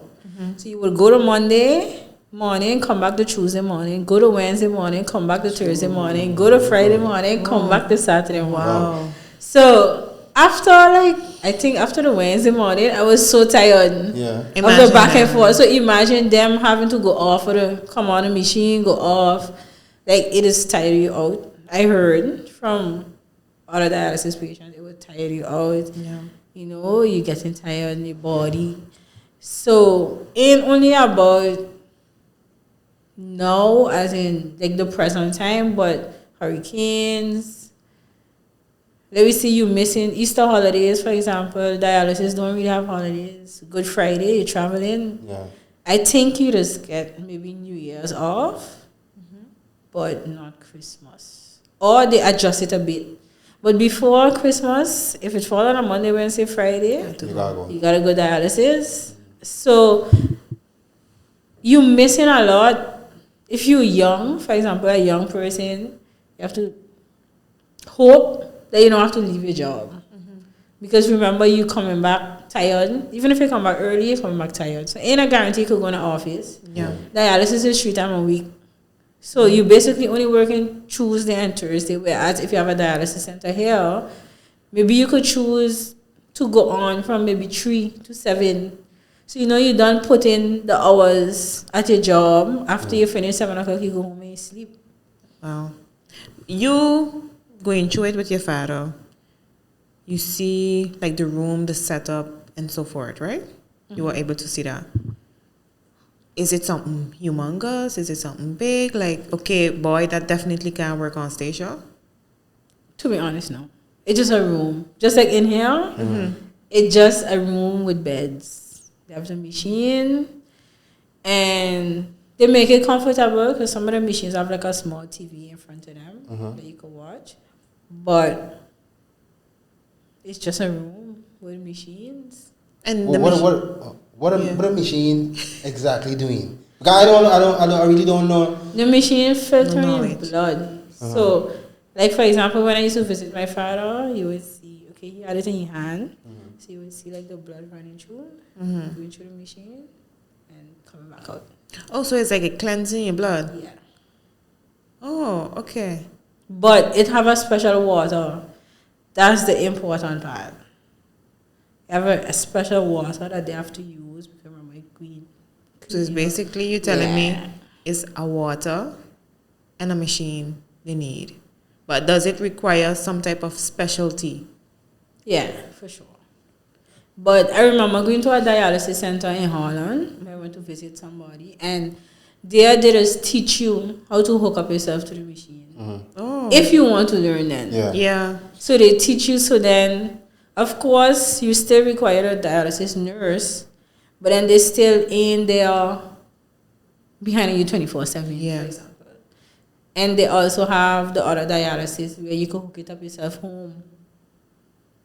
So you would go to Monday morning, come back to Tuesday morning, go to Wednesday morning, come back to Thursday morning, go to Friday morning, come back to Saturday morning. Wow. So after the Wednesday morning, I was so tired. Yeah. Of the Imagine back and that. forth. So imagine them having to go off or to come on the machine, go off. Like it is tire you out. I heard from other dialysis patients, it would tire you out. Yeah. You're getting tired in your body. So in only about now, as in like the present time, but hurricanes. Let me see you missing Easter holidays, for example. Dialysis don't really have holidays. Good Friday, you're traveling. Yeah. I think you just get maybe New Year's off, but not Christmas. Or they adjust it a bit. But before Christmas, if it falls on a Monday, Wednesday, Friday, You gotta go. you gotta go dialysis. So you missing a lot. If you're young, for example, a young person, you have to hope that you don't have to leave your job. Because remember, you coming back tired. Even if you come back early, you're coming back tired. So ain't a guarantee you could go in the office. Yeah. Dialysis is 3 times a week. So you basically only working Tuesday and Thursday. Whereas if you have a dialysis center here, maybe you could choose to go on from maybe 3 to 7. So you done put in the hours at your job. After you finish 7 o'clock, you go home and you sleep. Wow. You going through it with your father, you see like the room, the setup, and so forth, right? You were able to see that. Is it something humongous? Is it something big? Like, okay, boy, that definitely can work on station. To be honest, no. It's just a room. Just like in here, it's just a room with beds. They have the machine, and they make it comfortable because some of the machines have like a small TV in front of them that you can watch. But it's just a room with machines. And Well, the what a machine exactly doing? Because I really don't know. The machine filtering knowledge. blood. So, like for example, when I used to visit my father, you would see, okay, he had it in your hand. So you would see like the blood running through, going through the machine, and coming back out. Oh, so it's like a cleansing your blood. Yeah. Oh, okay. But it have a special water. That's the important part. You have a special water that they have to use because remember green. So it's basically you telling me Yeah. it's a water and a machine they need. But does it require some type of specialty? Yeah, for sure. But I remember going to a dialysis center in Holland where I went to visit somebody, and there they just teach you how to hook up yourself to the machine. Oh. If you want to learn then. Yeah. Yeah. So they teach you, so then, of course, you still require a dialysis nurse, but then they still in there behind you 24/7, Yeah. for example. And they also have the other dialysis where you can hook it up yourself home.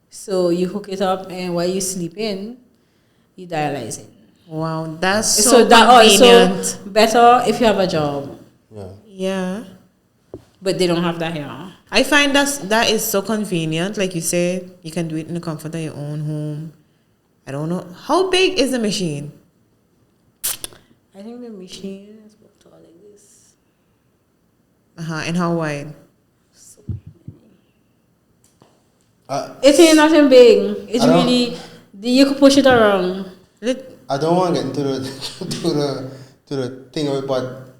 So you hook it up, and while you sleeping, you dialyze it. Wow, that's So so that convenient. also better if you have a job, Yeah. Yeah. but they don't have that here. I find that is so convenient. Like you said, you can do it in the comfort of your own home. I don't know. How big is the machine? I think the machine is about tall like this. And how wide? It ain't nothing big. It's I don't- really, you can push it around. I don't want to get into the to the thing of it, but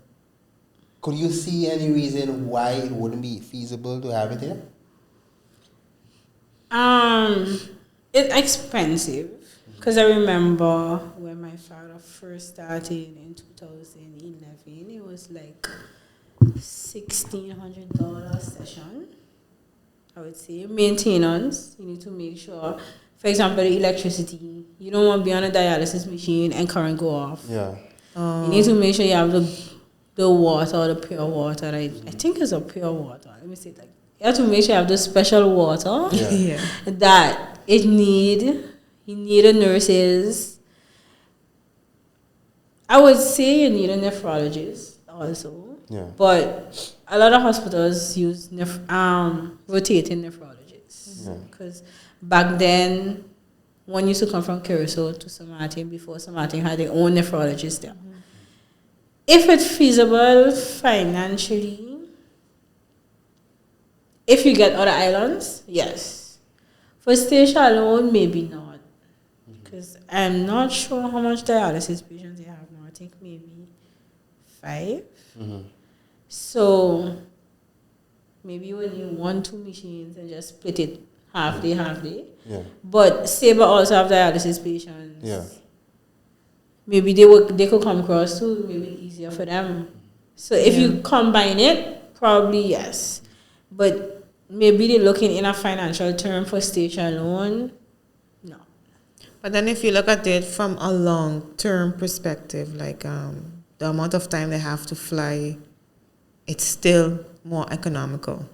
could you see any reason why it wouldn't be feasible to have it here? It's expensive because I remember when my father first started in 2011, it was like $1,600 session. I would say maintenance. You need to make sure, for example, the electricity. You don't want to be on a dialysis machine and current go off. Yeah. You need to make sure you have the water, the pure water. I think it's a pure water. Let me say it like you have to make sure you have the special water Yeah. that it need. You need a nurses. I would say you need a nephrologist also. Yeah. But a lot of hospitals use rotating nephrologists. Because back then, one used to come from Curacao to St. Martin before St. Martin had their own nephrologist there. If it's feasible financially, if you get other islands, yes. For station alone, maybe not. Because I'm not sure how much dialysis patients they have now. I think maybe 5. So maybe you would need 1-2 machines and just split it half day. Yeah. But Sabre also have dialysis patients. Yeah. Maybe they could come across too. Maybe easier for them. So if you combine it, probably yes. But maybe they're looking in a financial term for station alone. No. But then if you look at it from a long-term perspective, like the amount of time they have to fly, it's still more economical.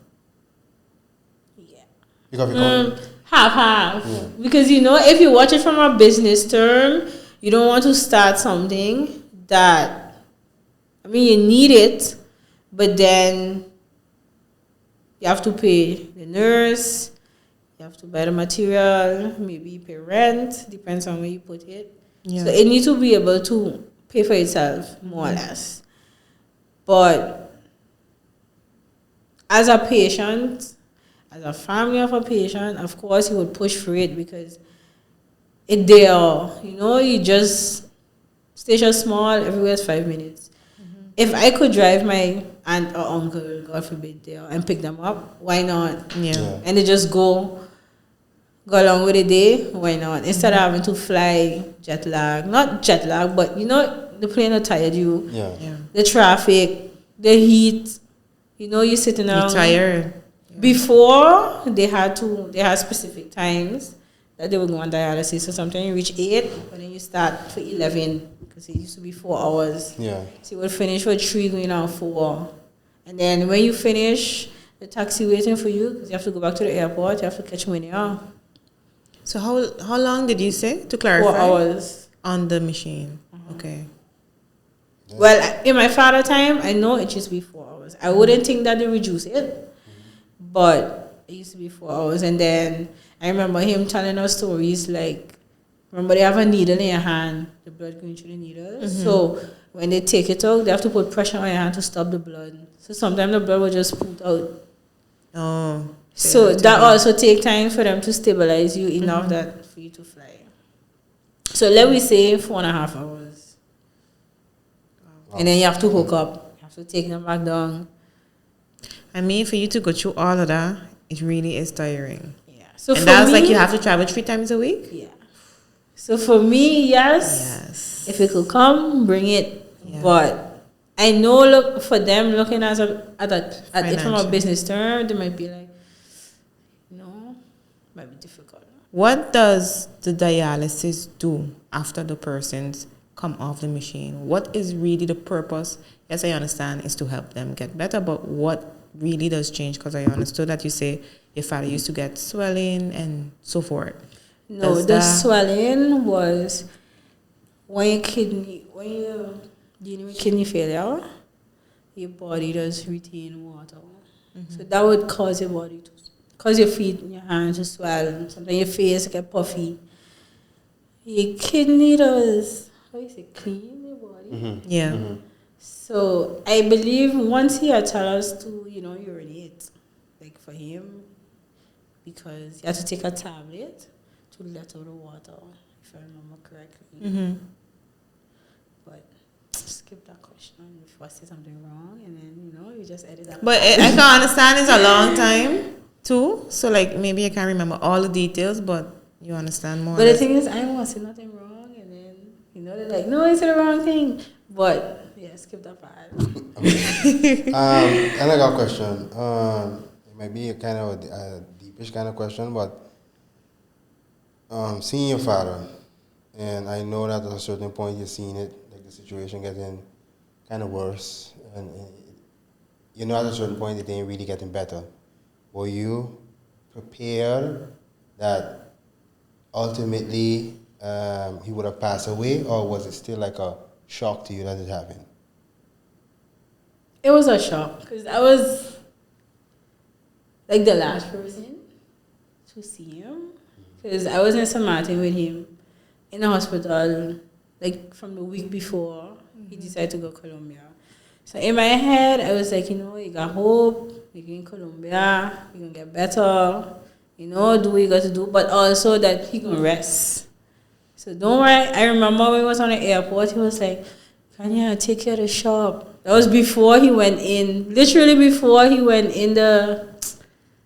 Yeah. Because Half. Because, if you watch it from a business term, you don't want to start something that, you need it, but then you have to pay the nurse, you have to buy the material, maybe you pay rent, depends on where you put it. Yeah. So it needs to be able to pay for itself, more or less. But as a patient, as a family of a patient, of course, you would push for it because it there. You just station small, everywhere's 5 minutes. If I could drive my aunt or uncle, God forbid, there and pick them up, why not? Yeah. And they just go along with the day, why not? Instead of having to fly jet lag, not jet lag, but the plane will tired you. Yeah. The traffic, the heat, you're sitting down. You're tired. Before, they had specific times that they would go on dialysis. So sometimes you reach 8, but then you start for 11, because it used to be 4 hours. Yeah. So you would finish for 3, going on 4. And then when you finish, the taxi waiting for you, because you have to go back to the airport, you have to catch money out. So how long did you say, to clarify? 4 hours. On the machine. Okay. Well, in my father time, I know it used to be 4 hours. I wouldn't think that they reduce it, but it used to be 4 hours. And then I remember him telling us stories like, remember they have a needle in your hand, the blood going through the needle. So when they take it out, they have to put pressure on your hand to stop the blood. So sometimes the blood will just spout out. Oh. So that also take time for them to stabilize you enough that for you to fly. So let me say 4.5 hours. And then you have to hook up. You have to take them back down. For you to go through all of that, it really is tiring. Yeah. So and for that's me, like you have to travel 3 times a week? Yeah. So for me, yes. Yes. If it could come, bring it. Yeah. But I know, for them looking at it from a Financial. business term, they might be like, might be difficult. What does the dialysis do after the person's come off the machine? What is really the purpose? Yes, I understand is to help them get better, but what really does change? Because I understood that you say your father used to get swelling and so forth. No, the swelling was when you're dealing with kidney failure, your body does retain water. So that would cause your body to, cause your feet and your hands to swell. Sometimes your face get puffy. Your kidney does, how you say, clean your body. Yeah. So I believe once he had told us to, urinate, like for him, because he had to take a tablet to let out the water, if I remember correctly. But skip that question before I say something wrong, and then you just edit that. But I can understand it's a long time Two? So like maybe I can't remember all the details, but you understand more. But the thing is, I don't want to say nothing wrong, and then they're like, no, it's the wrong thing. But yeah, skip that part. And I got a question. It might be a kind of a deepish kind of question, but seeing your father, and I know that at a certain point you're seeing it, like the situation getting kind of worse, and you know at a certain point it ain't really getting better. Were you prepared that ultimately he would have passed away, or was it still like a shock to you that it happened? It was a shock because I was like the last person to see him, because I was in St. Martin with him in the hospital like from the week before he decided to go to Colombia. So in my head, I was like, you got hope. You're in Colombia. You're going to get better. Do what you got to do. But also that he can rest. So don't worry. I remember when he was on the airport, he was like, Khanya, take care of the shop. That was before he went in. Literally before he went in the,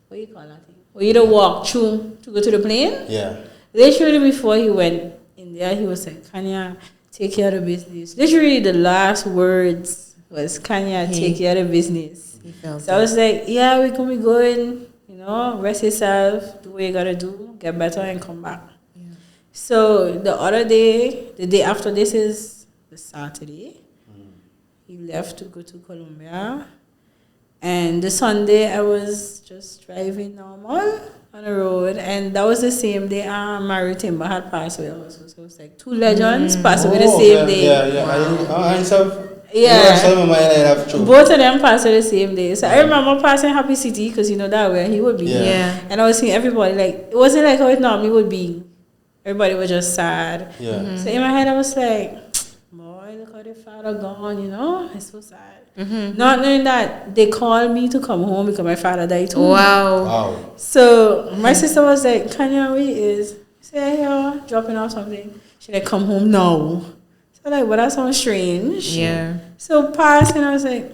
what do you call that thing? Where you walk through to go to the plane? Yeah. Literally before he went in there, he was like, Khanya, take care of the business. Literally the last words was, Khanya, take care of the business. So I was like, yeah, we can be good. Rest yourself, do what you gotta do, get better and come back. Yeah. So the other day, the day after this is the Saturday, he left to go to Colombia. And the Sunday, I was just driving normal on the road. And that was the same day Mario Timber had passed away also. So it was like two legends passed away the same day. Yeah. Wow. Yeah. Both of them passed away the same day. So I remember passing Happy City because that where he would be. Yeah. And I was seeing everybody, like, it wasn't like how it normally would be. Everybody was just sad. Yeah. Mm-hmm. So in my head, I was like, boy, look how their father gone, It's so sad. Mm-hmm. Not knowing that they called me to come home because my father died too. Wow. So my sister was like, Khanya, where he is? I said, yeah, dropping off something. She like, come home now. So like, well, that sounds strange. Yeah. So passed, and I was like,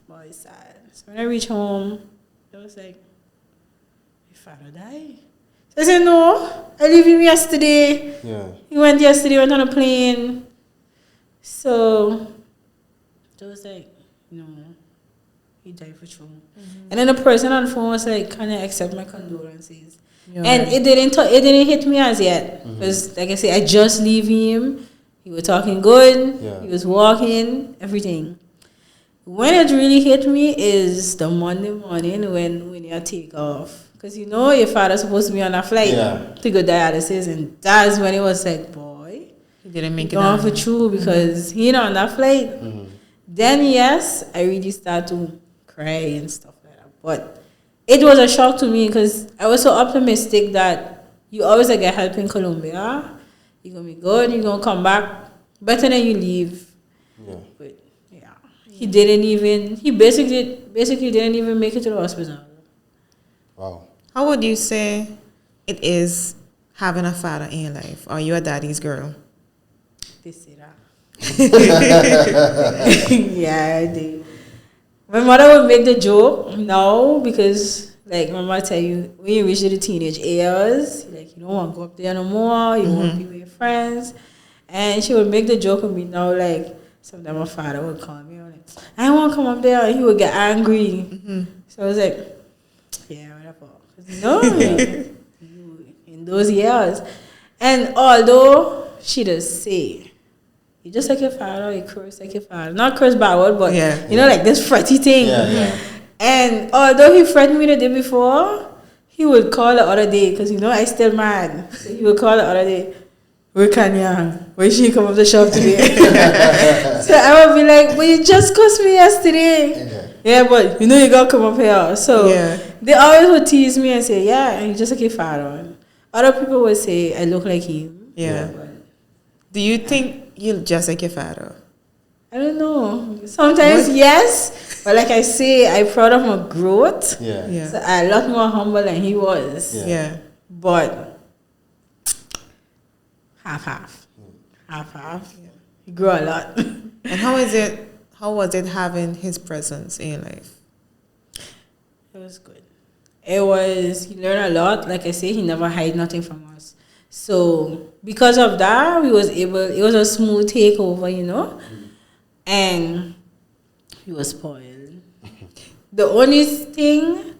boy, it's sad. So when I reached home, I was like, my father died. So I said, no, I leave him yesterday. Yeah. He went on a plane. So I was like, no, he died for sure. Mm-hmm. And then the person on the phone was like, can I accept my condolences? Yeah. And it didn't hit me as yet. Because like I said, I just leave him. He was talking good. Yeah. He was walking, everything. When it really hit me is the Monday morning when you take off. Because your father's supposed to be on a flight to go dialysis. And that's when it was like, boy, he didn't make it on for true because he not on that flight. Mm-hmm. Then, yes, I really started to cry and stuff like that. But it was a shock to me because I was so optimistic that you always get help in Colombia. You're going to be good. You're going to come back better than you leave. Yeah. But, yeah. He basically didn't even make it to the hospital. Wow. How would you say it is having a father in your life? Are you a daddy's girl? They say that. Yeah, I do. My mother would make the joke, no, because like my mother tell you, when you reach the teenage years, like you don't want to go up there no more, you want to be with your friends. And she would make the joke with me now, like sometimes my father would call me, like, I don't want to come up there, and he would get angry. Mm-hmm. So I was like, yeah, whatever. In those years. And although she does say, you just like your father, you curse like your father. Not curse bad, but like this fretty thing. Yeah. And although he threatened me the day before, he would call the other day, because I still mad. So he would call the other day, where Khanya? Where she come up the shop today? So I would be like, but you just cursed me yesterday. Yeah, but you gotta come up here. So they always would tease me and say, yeah, you just like your father. Other people would say I look like him. Yeah. Do you think you just like your father? I don't know. Sometimes yes, but like I say, I'm proud of my growth. Yeah. So I'm a lot more humble than he was. Yeah. But half. Yeah. He grew a lot. And how was it having his presence in your life? It was good. he learned a lot. Like I say, he never hide nothing from us. So because of that, it was a smooth takeover, you know, and he was spoiled. The only thing,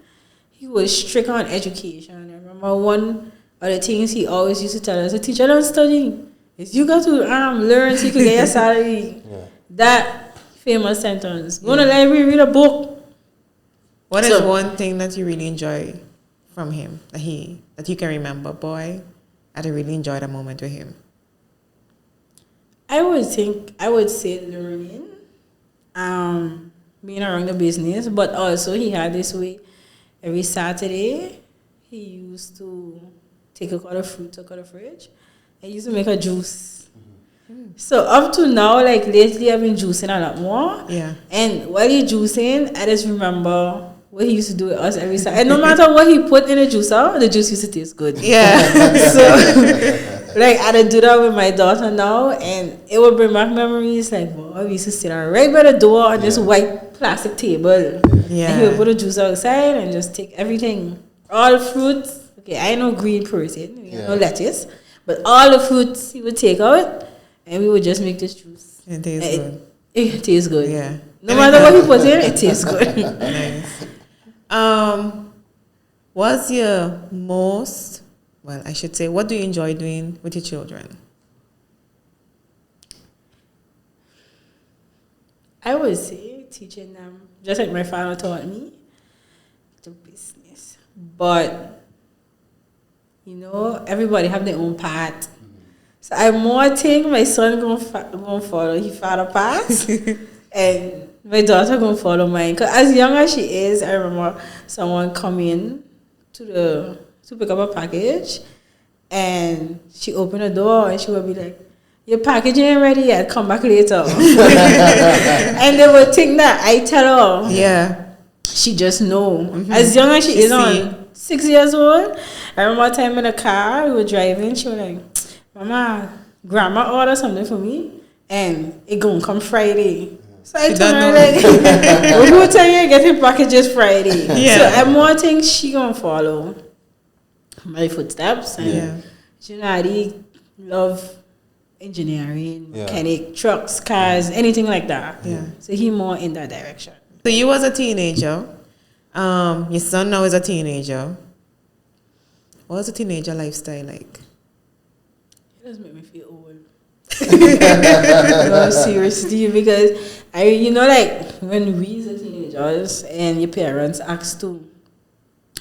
he was strict on education. I remember one of the things he always used to tell us: "The teacher don't study. It's you got to learn so you can get your salary." Yeah. That famous sentence. Go to the library, read a book. What is one thing that you really enjoy from him that you can remember? Boy, I really enjoyed a moment with him. I would say learning, being around the business, but also he had this way. Every Saturday, he used to take a cut of fruit out of the fridge. And used to make a juice. So up to now, like lately, I've been juicing a lot more. Yeah. And while he's juicing, I just remember what he used to do with us every Saturday. And no matter what he put in the juicer, the juice used to taste good. Yeah. So, like, I do that with my daughter now, and it would bring back memories. Like, well, we used to sit right by the door on this white plastic table. Yeah. And he would put a juicer outside and just take everything, all fruits. Okay, I know green person, no lettuce, but all the fruits he would take out, and we would just make this juice. It tastes good. It tastes good. Yeah. No matter what he put in, it tastes good. Nice. What's your most, well, I should say, what do you enjoy doing with your children? I would say teaching them, just like my father taught me, the business. But, you know, everybody have their own path. So I more think my son gonna follow his father path, and my daughter gonna follow mine. Cause as young as she is, I remember someone come in to pick up a package, and she opened the door and she would be like, "Your package ain't ready yet. Come back later." And they would think that I tell her. Yeah. She just know. As young as she is on 6 years old. I remember a time in the car, we were driving, she was like, "Mama, grandma ordered something for me, and it gonna come Friday." So I told her, like, "Who tell you getting packages Friday?" Yeah. So I'm more think she gonna follow my footsteps. And Xhernae love engineering, mechanic, trucks, cars, anything like that. Yeah. So he more in that direction. So you was a teenager. Your son now is a teenager. What was the teenager lifestyle like? It does make me feel old. No, seriously, because like when we as teenagers and your parents ask to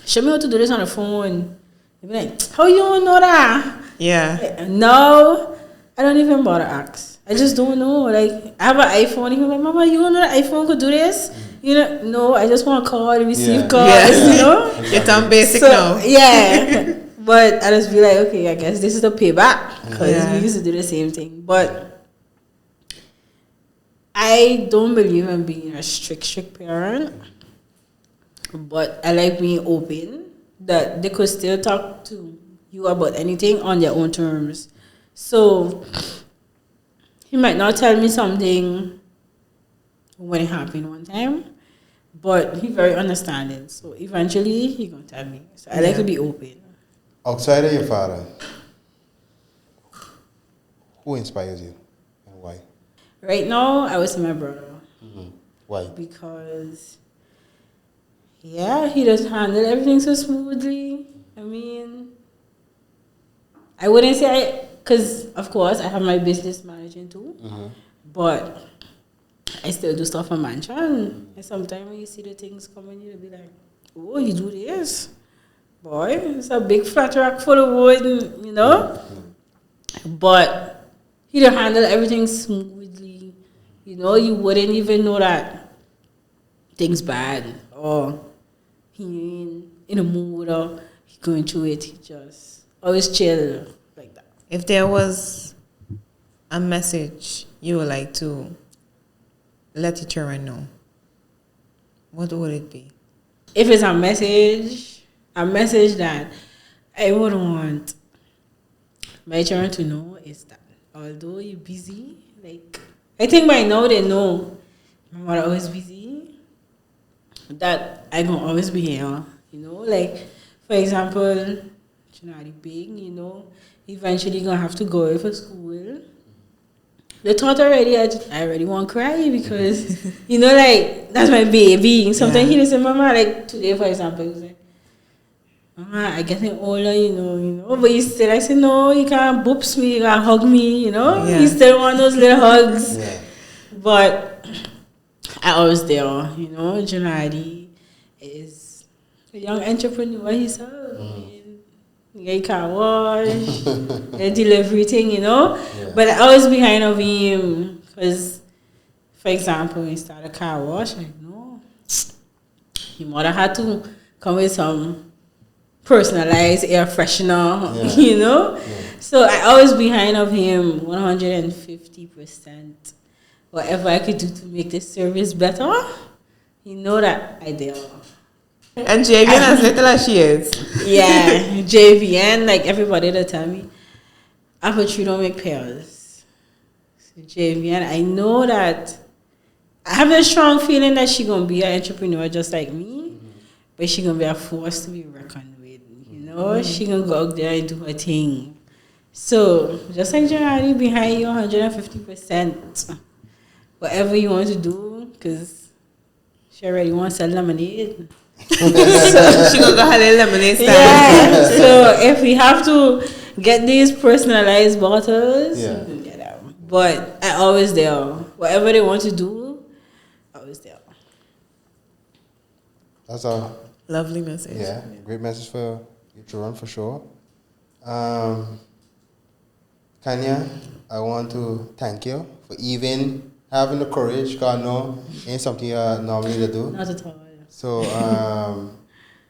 show me how to do this on the phone, they be like, "How you don't know that?" Yeah. No, I don't even bother ask. I just don't know. Like, I have an iPhone. He's like, "Mama, you don't know the iPhone could do this?" You know, no, I just want to call and receive calls. Yeah. You know, You're done basic now. Yeah. But I just be like, okay, I guess this is the payback, because we used to do the same thing. But I don't believe in being a strict parent. But I like being open, that they could still talk to you about anything on their own terms. So he might not tell me something when it happened one time, but he's very understanding. So eventually he gonna tell me. So I like to be open. Outside of your father, who inspires you and why? Right now, I would say my brother. Why? Because, he does handle everything so smoothly. I mean, I wouldn't say because of course I have my business managing too, but I still do stuff for mansion. And sometimes when you see the things coming, you'll be like, "Oh, you do this? Boy, it's a big flat rack full of wood," you know? But he don't handle everything smoothly. You know, you wouldn't even know that things bad or he in a mood or he going through it. He just always chill like that. If there was a message you would like to let your children know, what would it be? If it's a message that I would want my children to know is that although you're busy, like, I think by now they know my mother always busy, that I'm gonna always be here You know, like, for example, Xhernae big, you know, eventually gonna have to go away for school. The thought already, I already want to cry because, you know, like, that's my baby. Sometimes he listen, Mama, like, today, for example, he was like, Mama, I getting older, you know, but you still, I said, no, you can't boops me, you can't hug me, you know, you still want those little hugs. Yeah. But I was there, you know, Xhernae is a young entrepreneur himself. He can wash, he delivery thing, you know. Yeah. But I was behind of him because, for example, when he started a car wash, I know your mother had to come with some personalized air freshener, you know. Yeah. So I always behind of him 150%. Whatever I could do to make this service better, you know that I did. And JVN as little as she is. Yeah, JVN, like everybody that tell me, apple tree don't make pears. So JVN, I know that I have a strong feeling that she gonna be an entrepreneur just like me, but she gonna be a force to be reckoned with. You know, she gonna go out there and do her thing. So just like Xhernae behind you 150%. Whatever you want to do, because she already wants to sell lemonade. So she gonna go have a lemonade stand. Yeah. So if we have to get these personalized bottles, we can get them. But I always there. Whatever they want to do, I always there. That's a lovely message. Yeah, great message for you to run for sure. Khanya, I want to thank you for even having the courage, because I know ain't something you normally do. Not at all. So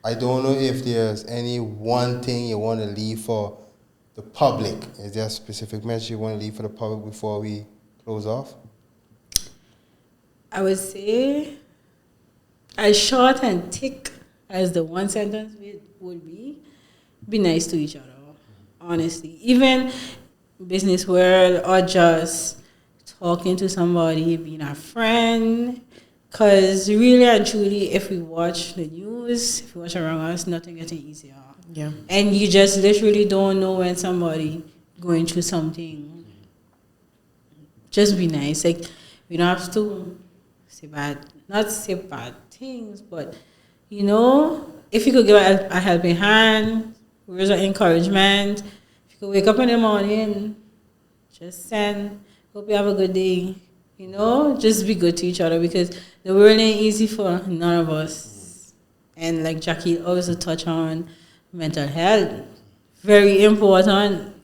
I don't know if there's any one thing you want to leave for the public. Is there a specific message you want to leave for the public before we close off? I would say, as short and thick as the one sentence would be nice to each other, honestly. Even business world or just talking to somebody, being a friend. Because really and truly, if we watch the news, if we watch around us, nothing getting easier. Yeah. And you just literally don't know when somebody going through something. Just be nice. Like, we don't have to not say bad things, but, you know, if you could give a helping hand, words of encouragement, if you could wake up in the morning, just send, hope you have a good day. You know, just be good to each other, because the world ain't easy for none of us. And like Jackie also touched on, mental health, very important,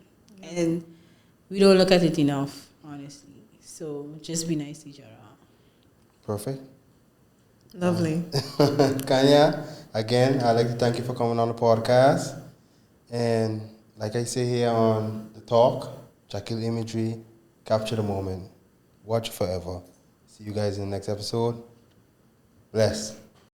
and we don't look at it enough, honestly. So just be nice to each other. Perfect. Lovely. Khanya, again, I'd like to thank you for coming on the podcast. And like I say here on the talk, Jackie imagery, capture the moment. Watch forever. See you guys in the next episode. Bless.